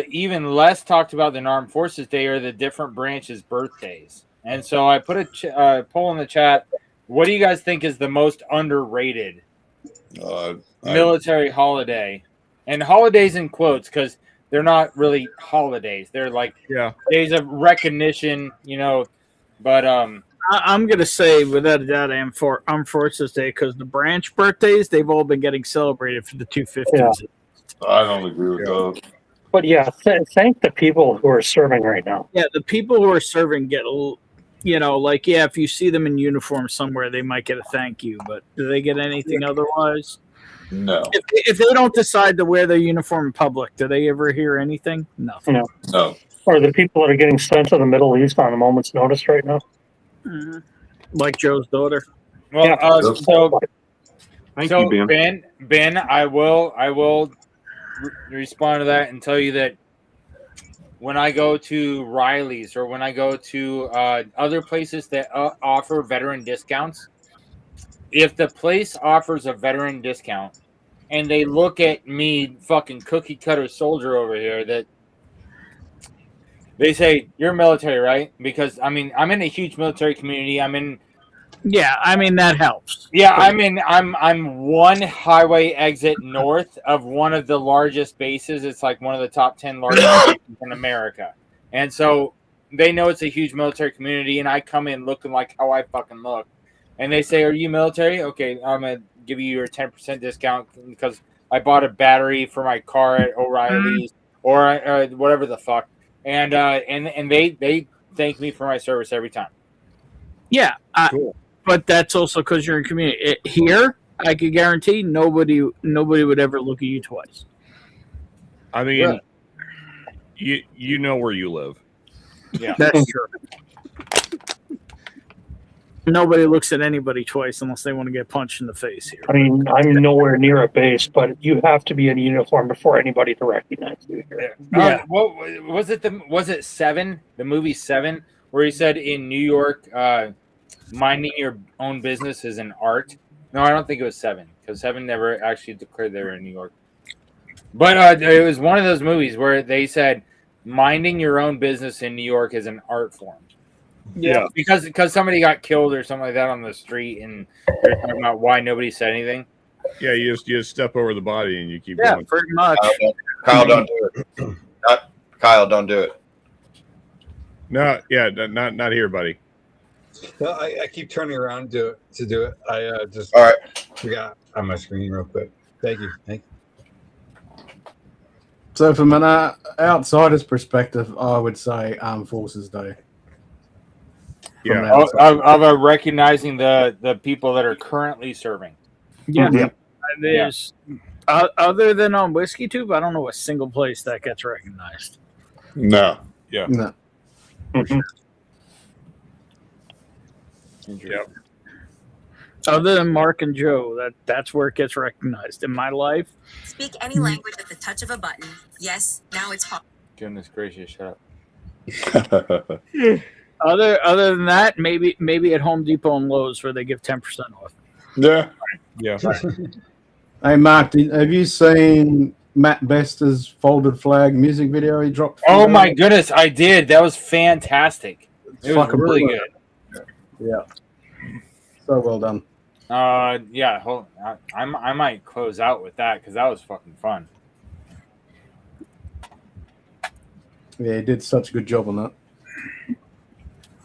even less talked about than Armed Forces Day are the different branches' birthdays. And so I put a poll in the chat. What do you guys think is the most underrated military holiday? And holidays in quotes because they're not really holidays; they're like days of recognition, you know. But I'm going to say, without a doubt, Armed Forces Day, because the branch birthdays, they've all been getting celebrated for the 250s. Yeah. I don't agree with that. But yeah, thank the people who are serving right now. Yeah, the people who are serving get, you know, like, yeah, if you see them in uniform somewhere, they might get a thank you. But do they get anything otherwise? No. If they don't decide to wear their uniform in public, do they ever hear anything? Nothing. No. No. Or the people that are getting sent to the Middle East on a moment's notice right now. Mhm. Like Joe's daughter. Well, Yeah. so Thank so you, Ben. Ben, I will respond to that and tell you that when I go to Riley's or when I go to other places that offer veteran discounts, if the place offers a veteran discount and they look at me, fucking cookie cutter soldier over here, that they say, you're military, right? Because I mean, I'm in a huge military community. Yeah, I mean that helps. Yeah, I'm one highway exit north of one of the largest bases. It's like one of the top 10 largest bases in America. And so they know it's a huge military community, and I come in looking like how I fucking look. And they say, are you military? Okay, I'm going to give you your 10% discount because I bought a battery for my car at O'Reilly's or whatever the fuck. And they thank me for my service every time. Yeah, Cool. But that's also because you're in community. Here, I could guarantee nobody would ever look at you twice. I mean, you know where you live. Yeah, That's true. Nobody looks at anybody twice unless they want to get punched in the face here. I mean, I'm nowhere near a base, but you have to be in uniform before anybody to recognize you here. Yeah. What was it? Was it Seven? The movie Seven, where he said in New York, minding your own business is an art. No, I don't think it was Seven because Seven never actually declared they were in New York. But it was one of those movies where they said minding your own business in New York is an art form. Yeah. Because somebody got killed or something like that on the street, and they're talking about why nobody said anything. Yeah, you just step over the body and you keep Yeah, going. pretty much. Kyle, don't do it. Kyle, don't do it. No, yeah, not here, buddy. No, I keep turning around to do it. I just All right. forgot on my screen real quick. Thank you. So, from an outsider's perspective, I would say Armed Forces Day. From an Yeah. outside- Of recognizing the people that are currently serving. Yeah. Yeah. There's other than on Whiskey Tube, I don't know a single place that gets recognized. No. Yeah. No. Yep. Other than Mark and Joe, that's where it gets recognized. In my life, Speak any language at the touch of a button. Yes, now it's possible. Goodness gracious, shut up. other than that, maybe at Home Depot and Lowe's where they give 10% off. Yeah. Yeah. Hey, Mark, have you seen Matt Bester's Folded Flag music video he dropped? Oh my goodness, I did. That was fantastic. It was Fucking really brilliant. good. Yeah. So well done. Yeah. I might close out with that because that was fucking fun. Yeah, he did such a good job on that.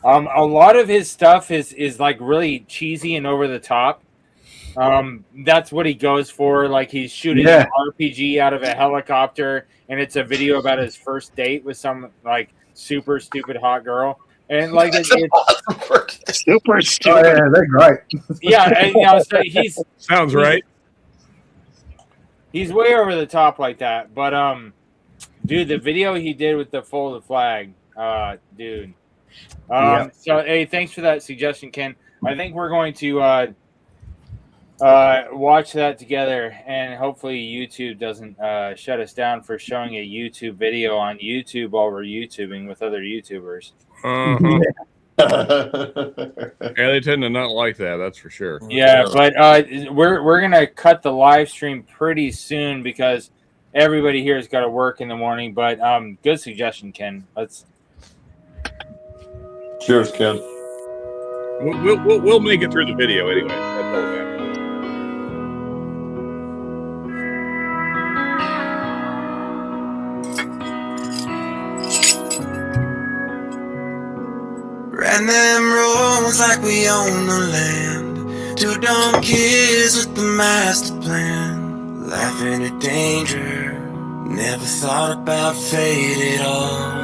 A lot of his stuff is like really cheesy and over the top. That's what he goes for. Like he's shooting an RPG out of a helicopter, and it's a video about his first date with some like super stupid hot girl. And like it's super stupid. Oh, yeah, they're great. Yeah, and, so Sounds right. He's way over the top like that. But dude, the video he did with the folded flag, dude. So hey, thanks for that suggestion, Ken. I think we're going to watch that together, and hopefully YouTube doesn't shut us down for showing a YouTube video on YouTube while we're YouTubing with other YouTubers. Uh-huh. Yeah, they tend to not like that. That's for sure. Yeah, but we're gonna cut the live stream pretty soon because everybody here has got to work in the morning. But good suggestion, Ken. Let's. Cheers, Ken. We'll make it through the video anyway. That's all that matters. Ran them roads like we own the land. Two dumb kids with the master plan. Laughing at danger. Never thought about fate at all.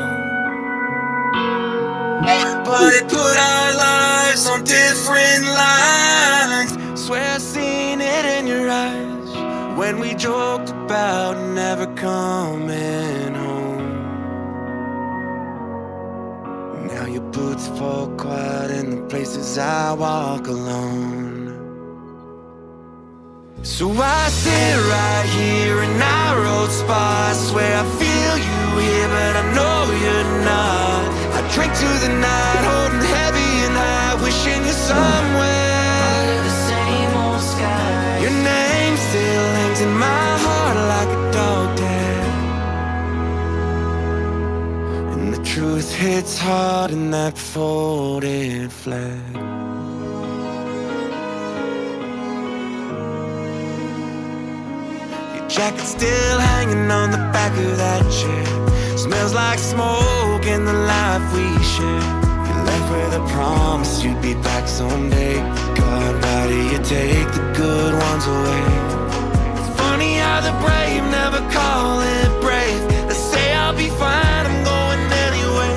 But it put our lives on different lines. Swear I seen it in your eyes. when we joked about never coming home. Now your boots fall quiet in the places I walk alone. So I sit right here in narrow spots where I feel you here, but I know you're not. I drink to the night, holding heavy and high, wishing you're somewhere under the same old sky. Your name still hangs in my heart like a dog tag, and the truth hits hard in that folded flag. Jacket still hanging on the back of that chair. Smells like smoke in the life we share. You left with a promise you'd be back someday. God, why do you take the good ones away? It's funny how the brave never call it brave. They say I'll be fine, I'm going anyway.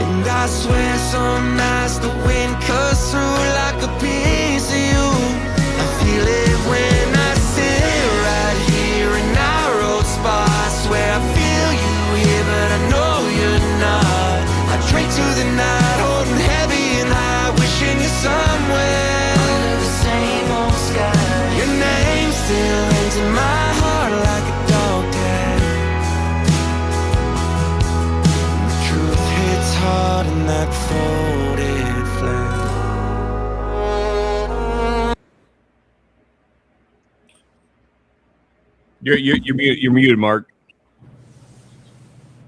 And I swear some nights the wind cuts through like a piece of you. I feel it when I sit right here in narrow spots where I feel you here, but I know you're not. I drink to the night, holding heavy and high, wishing you're somewhere under the same old sky. Your name still hangs in my heart like a dog tag. The truth hits hard in that folded flag. You're muted, Mark.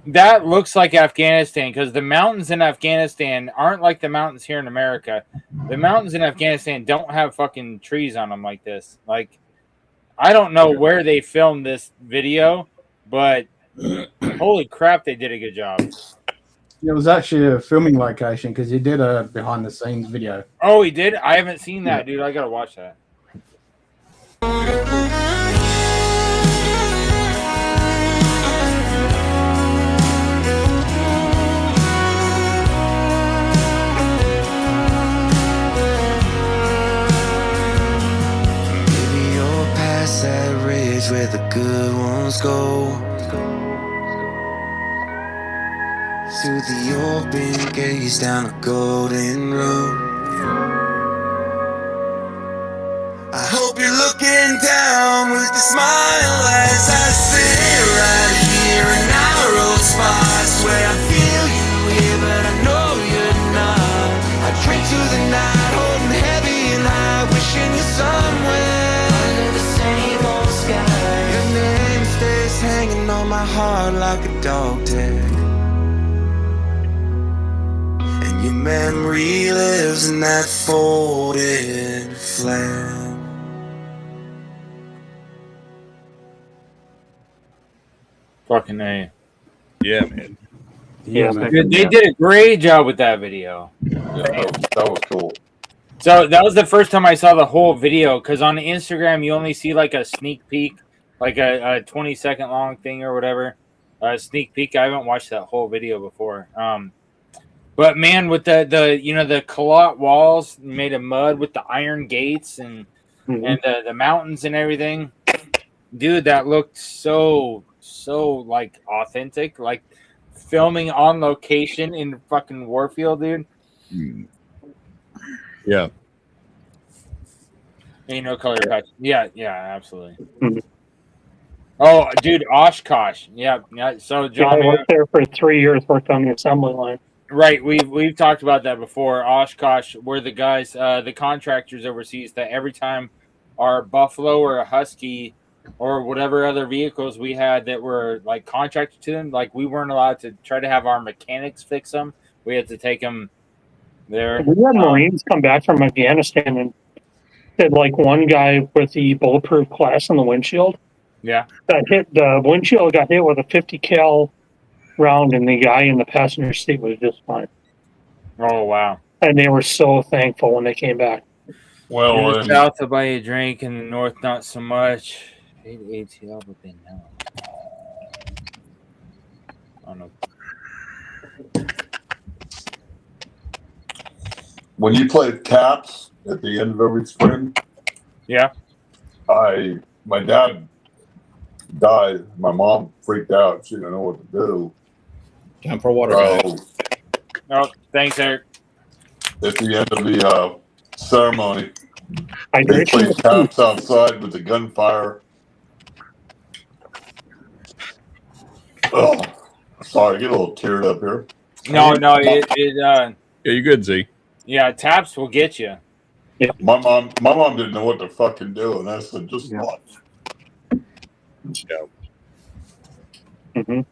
That looks like Afghanistan, because the mountains in Afghanistan aren't like the mountains here in America. The mountains in Afghanistan don't have fucking trees on them like this. Like, I don't know where they filmed this video, but holy crap, they did a good job. It was actually a filming location because he did a behind the scenes video. Oh, he did? I haven't seen that, dude. I gotta watch that. Maybe you're past that ridge where the good ones go. Through the open gates down a golden road. I hope you're looking down with a smile as I sit right here in narrow spots where I feel you here, but I know you're not. I drink to the night, holding heavy and high, wishing you're somewhere under the same old sky. Your name stays hanging on my heart like a dog tag. Your memory lives in that folded flag. Fucking A. Yeah, man. Yeah, They did a great job with that video. Yeah, that was cool. So that was the first time I saw the whole video, because on Instagram you only see like a sneak peek, like a 20-second long thing or whatever. Sneak peek. I haven't watched that whole video before. But man, with the the Kalat walls made of mud with the iron gates and the mountains and everything, dude, that looked so like authentic, like filming on location in fucking Warfield, dude. Yeah. Ain't no color patch. Yeah, absolutely. Oh, dude, Oshkosh. Yeah. So John, I worked there for 3 years, worked on the assembly line. right, we've talked about that before. Oshkosh were the guys, the contractors overseas that every time our Buffalo or a Husky or whatever other vehicles we had that were like contracted to them, like we weren't allowed to try to have our mechanics fix them. We had to take them there. We had Marines come back from Afghanistan and did like one guy with the bulletproof glass on the windshield. Yeah. The windshield got hit with a 50 cal round, and the guy in the passenger seat was just fine. Oh wow! And they were so thankful when they came back. Well, in the south to buy a drink, in the north not so much. ATL, but they know. I don't know. when you play taps at the end of every spring, yeah, I my dad died. My mom freaked out. She didn't know what to do. Time for water. So Oh, thanks, Eric. at the end of the ceremony, they Hydration. played taps outside with the gunfire. Oh, sorry, I get a little teared up here. No, Yeah, you're good, Z. yeah, taps will get you. My mom didn't know what to fucking do, and I said, just watch. Yeah. Mhm.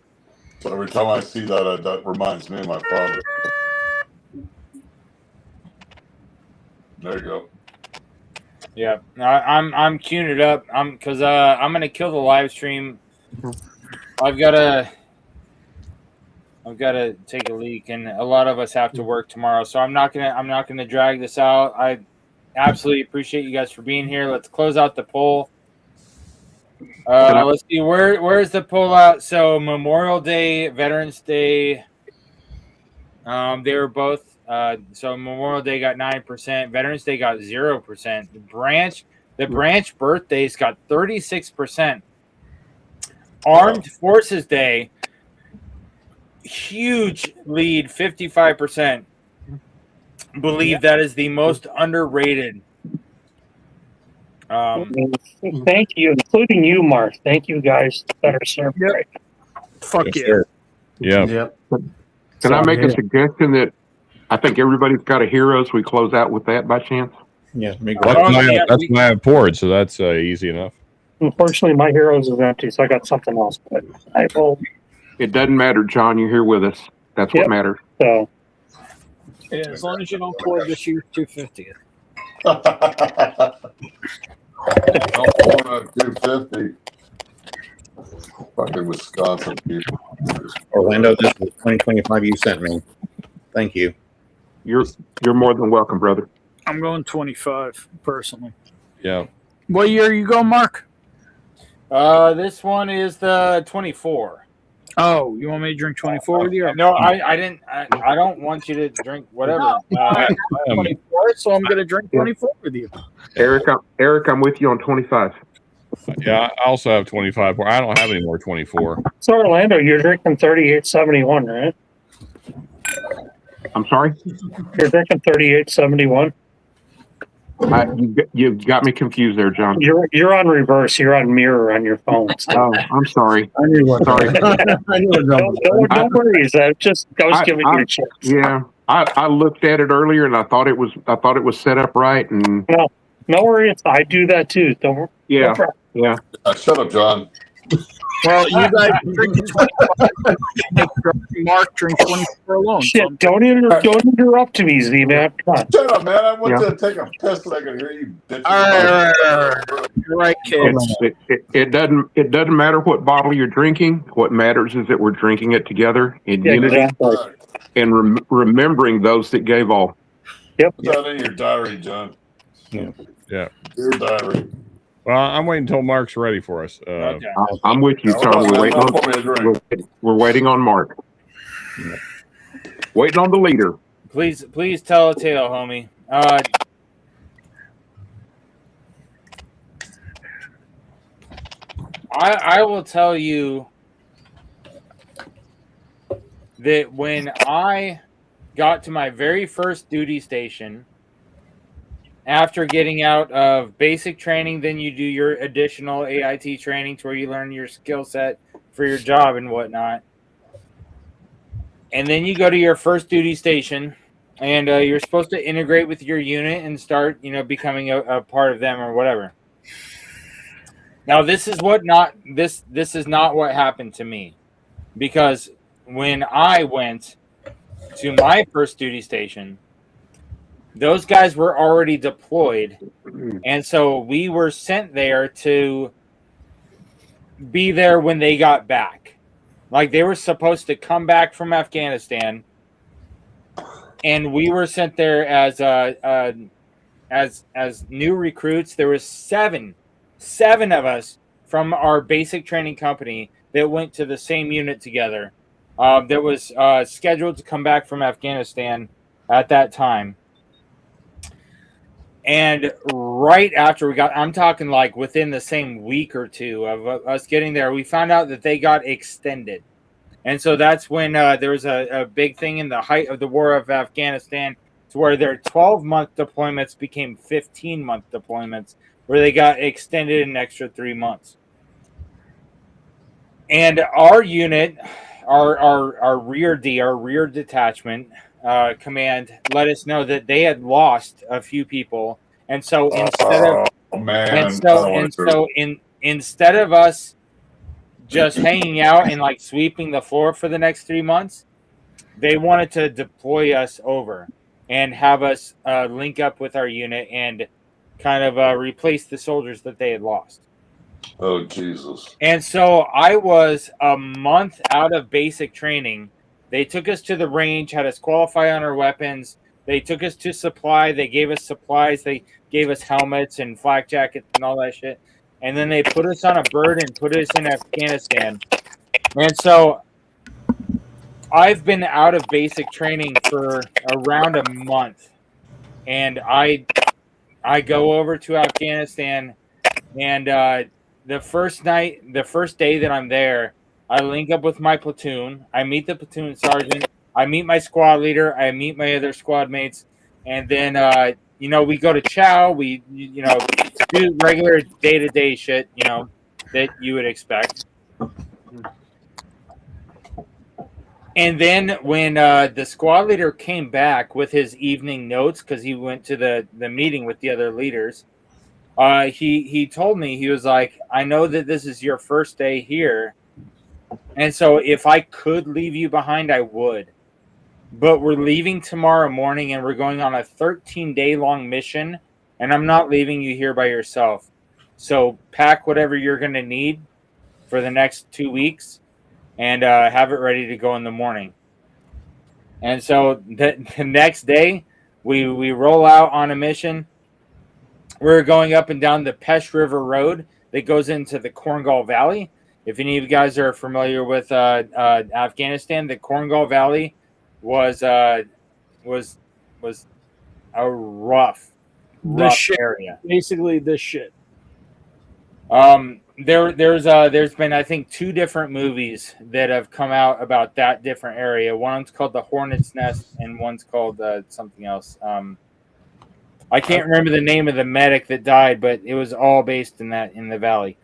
So every time I see that, that reminds me of my father. There you go. Yeah, I'm queuing it up. Because I'm gonna kill the live stream. I've gotta take a leak, and a lot of us have to work tomorrow, so I'm not gonna drag this out. I absolutely appreciate you guys for being here. Let's close out the poll. Let's see where's the poll out. So Memorial Day, Veterans Day, they were both. So Memorial Day got 9%, Veterans Day got 0%. The branch birthdays got 36%. Armed Forces Day, huge lead, 55%. Believe that is the most underrated. Thank you, including you, Mark. Thank you guys that are serving. Right. Fuck Yes, yeah. sir. Yeah. Yep. Can I make a Yeah. suggestion that I think everybody's got a hero, so we close out with that by chance? Yes, me. That's my poured, so that's easy enough. Unfortunately, my heroes is empty, so I got something else. But I will. It doesn't matter, John. You're here with us. That's what Yep. matters. So Yeah, as long as you don't pour this year's 250th. I'm pouring at 250. Fucking Wisconsin people. Orlando, this was 2025 you sent me. Thank you. You're more than welcome, brother. I'm going 25 personally. Yeah. What year you go, Mark? This one is the 24. Oh, you want me to drink 24 with you? No, I didn't. I don't want you to drink whatever. I am 24, so I'm going to drink 24 with you. Eric, I'm with you on 25. Yeah, I also have 25. I don't have any more 24. So Orlando, you're drinking 3871, right? I'm sorry? You're drinking 3871. You got me confused there, John. You're on reverse. You're on mirror on your phone. Oh, I'm sorry. I knew what. Sorry. I knew what. Don't worry. I was giving you a chance. Yeah, I looked at it earlier and I thought it was set up right, and No worries. I do that too. Don't worry. yeah, yeah. Shut up, John. Well, you guys drink 25. Mark drink 24 alone. Shit! Don't interrupt me, Z man. Come on. Shut up, man. I went to take a piss and I could hear you bitching. All right. You're right, kids. It doesn't matter what bottle you're drinking. What matters is that we're drinking it together in unity Exactly. and remembering those that gave all. Yep. Put that in your diary, John. Yeah. Your diary. Well, I'm waiting until Mark's ready for us. Okay. I'm with you, Tom. We're waiting on Mark. Waiting on the leader. Please tell a tale, homie. I will tell you that when I got to my very first duty station, after getting out of basic training, then you do your additional AIT training to where you learn your skill set for your job and whatnot. And then you go to your first duty station, and you're supposed to integrate with your unit and start, becoming a part of them or whatever. Now, this is not what happened to me, because when I went to my first duty station, those guys were already deployed, and so we were sent there to be there when they got back. Like, they were supposed to come back from Afghanistan, and we were sent there as new recruits. There was seven of us from our basic training company that went to the same unit together. That was scheduled to come back from Afghanistan at that time. And right after I'm talking like within the same week or two of us getting there, we found out that they got extended. And so that's when there was a big thing in the height of the war of Afghanistan, to where their 12-month deployments became 15-month deployments, where they got extended an extra 3 months. And our unit, our rear D, our rear detachment command let us know that they had lost a few people, and so instead of us just hanging out and like sweeping the floor for the next 3 months, they wanted to deploy us over and have us link up with our unit and kind of replace the soldiers that they had lost. Oh, Jesus. And so I was a month out of basic training. They took us to the range, had us qualify on our weapons. They took us to supply. They gave us supplies. They gave us helmets and flak jackets and all that shit. And then they put us on a bird and put us in Afghanistan. And so I've been out of basic training for around a month. And I go over to Afghanistan, and the first day that I'm there, I link up with my platoon. I meet the platoon sergeant. I meet my squad leader. I meet my other squad mates. And then, we go to chow. We, do regular day-to-day shit, that you would expect. And then when the squad leader came back with his evening notes, because he went to the meeting with the other leaders, he told me, he was like, I know that this is your first day here, and so if I could leave you behind, I would. But we're leaving tomorrow morning, and we're going on a 13-day long mission, and I'm not leaving you here by yourself. So pack whatever you're going to need for the next 2 weeks, and have it ready to go in the morning. And so the next day, we roll out on a mission. We're going up and down the Pesh River Road that goes into the Korengal Valley. If any of you guys are familiar with Afghanistan, the Korengal Valley was a rough area. Basically, this shit. There's been, I think, 2 different movies that have come out about that different area. One's called The Hornet's Nest, and one's called something else. I can't remember the name of the medic that died, but it was all based in the valley.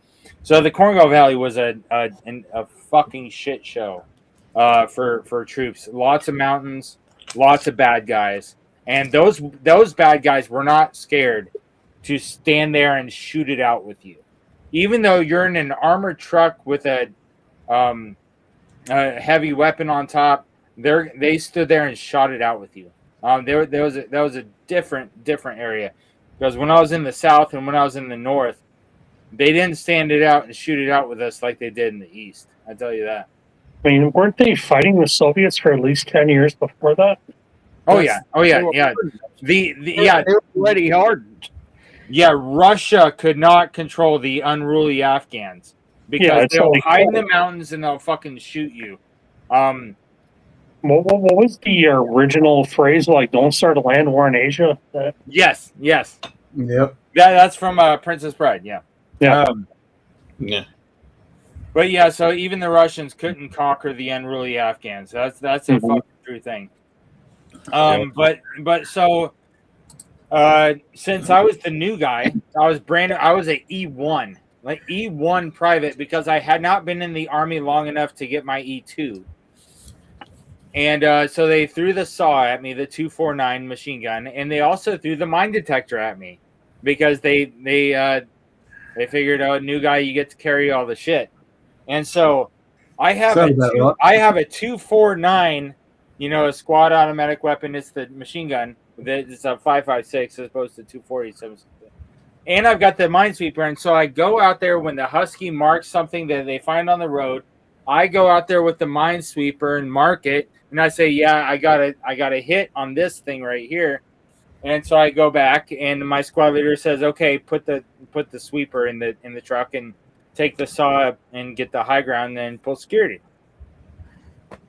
So the Korengal Valley was a fucking shit show for troops. Lots of mountains, lots of bad guys, and those bad guys were not scared to stand there and shoot it out with you. Even though you're in an armored truck with a heavy weapon on top, they stood there and shot it out with you. That was a different area, because when I was in the South and when I was in the North, they didn't stand it out and shoot it out with us like they did in the East. I tell you that. I mean, weren't they fighting the Soviets for at least 10 years before that? Oh yeah. They were already hardened. Yeah, Russia could not control the unruly Afghans because they'll hide in the mountains and they'll fucking shoot you. What was the original phrase? Like, don't start a land war in Asia? Yes. Yep. That's from Princess Bride. Yeah. Yeah. But yeah, so even the Russians couldn't conquer the unruly Afghans. That's a fucking true thing. But so since I was the new guy, I was a E1, like E1 private, because I had not been in the Army long enough to get my E2. And so they threw the SAW at me, the 249 machine gun, and they also threw the mine detector at me because they figured, oh, new guy, you get to carry all the shit. And so I have a 249, a squad automatic weapon. It's the machine gun. It's a 5.56 as opposed to 247. And I've got the minesweeper. And so I go out there when the Husky marks something that they find on the road. I go out there with the minesweeper and mark it. And I say, yeah, I got a hit on this thing right here. And so I go back, and my squad leader says, okay, put the sweeper in the truck and take the SAW up and get the high ground and then pull security.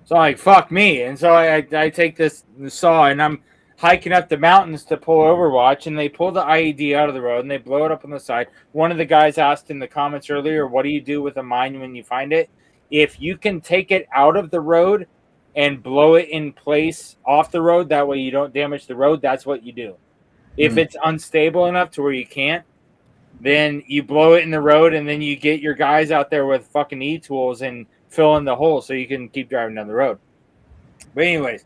So I'm like, fuck me. And so I take the SAW, and hiking up the mountains to pull Overwatch, and they pull the IED out of the road and they blow it up on the side. One of the guys asked in the comments earlier, what do you do with a mine when you find it? If you can take it out of the road and blow it in place off the road, that way you don't damage the road, that's what you do. If it's unstable enough to where you can't, then you blow it in the road, and then you get your guys out there with fucking e-tools and fill in the hole so you can keep driving down the road. But anyways,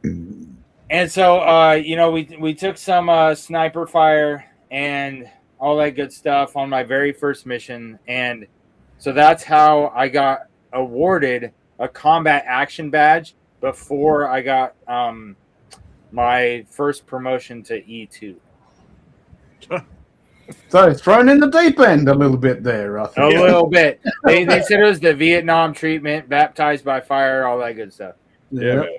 and so we took some sniper fire and all that good stuff on my very first mission, and so that's how I got awarded a combat action badge before I got my first promotion to E2. So it's thrown in the deep end a little bit there, I think. A little bit. They said it was the Vietnam treatment, baptized by fire, all that good stuff. Yeah. Man.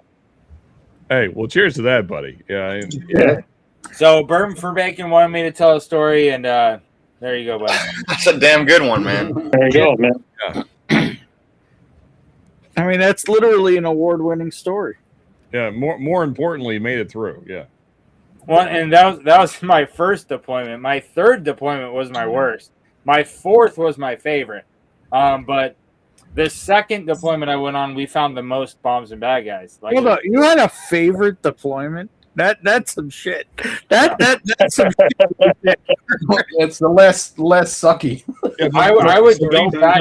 Hey, well, cheers to that, buddy. Yeah. So Bourbon for Bacon wanted me to tell a story, and there you go, buddy. That's a damn good one, man. There you go, man. Yeah. I mean, that's literally an award-winning story. Yeah. More importantly, made it through. Yeah. Well, and that was my first deployment. My third deployment was my worst. My fourth was my favorite. But the second deployment I went on, we found the most bombs and bad guys. Like, hold on, you had a favorite deployment? That's some shit. That's some shit. It's the less sucky. I would go back.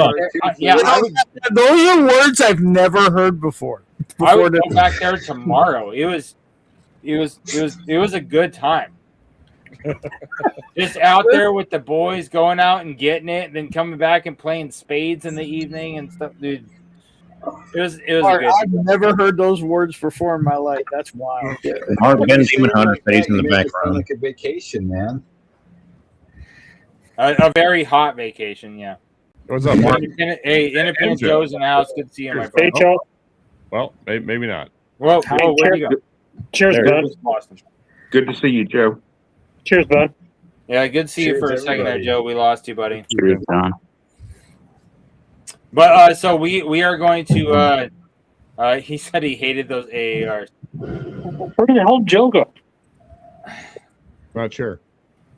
Those are words I've never heard before. I would go back there tomorrow. It was a good time. Just out there with the boys, going out and getting it, and then coming back and playing spades in the evening and stuff, dude. It was Mark, good. I've never heard those words before in my life. That's wild. Mark Ben Demon Hunter face in the You make it sound background. like a vacation, man. A very hot vacation, yeah. What's up, Mark? Independent Joe. Joe's in the house. Good to see you, my Hey, friend. Joe. Well, maybe not. Whoa, where'd you go? Cheers, bud. Boston. Good to see you, Joe. Cheers, bud. Yeah, good to see you Cheers, for a second there, everybody. Joe. We lost you, buddy. Cheers, Don. But so we are going to. He said he hated those AARs. Where the hell did Joe go? Not sure.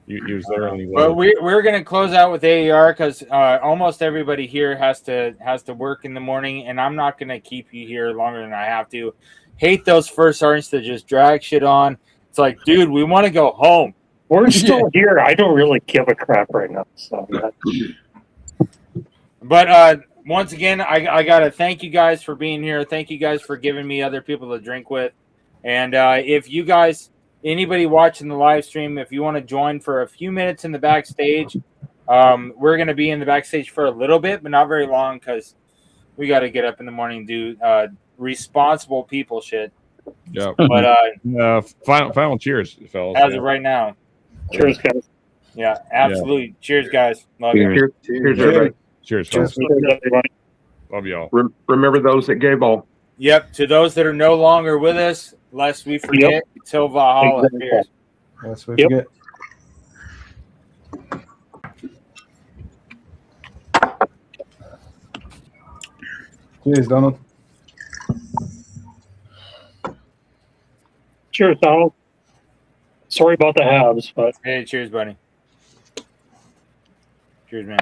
He was there anyway. But we're going to close out with AAR because almost everybody here has to work in the morning, and I'm not going to keep you here longer than I have to. Hate those first sergeants that just drag shit on. It's like, dude, we want to go home. We're still here. I don't really give a crap right now. So, But once again, I got to thank you guys for being here. Thank you guys for giving me other people to drink with. And if you guys, anybody watching the live stream, if you want to join for a few minutes in the backstage, we're going to be in the backstage for a little bit, but not very long because we got to get up in the morning and do responsible people shit. Yeah. But final cheers, fellas. as of right now, cheers, guys. yeah, absolutely. Cheers, guys. Love you. Cheers, everybody. Cheers, Cheers. fellas. Cheers, everybody. Love y'all. Remember those that gave all. Yep. To those that are no longer with us, lest we forget, till Valhalla Exactly. appears. That's what Yep. you get. Cheers, Donald. Cheers, Donald. Sorry about the halves, but Hey, cheers, buddy. Cheers, man.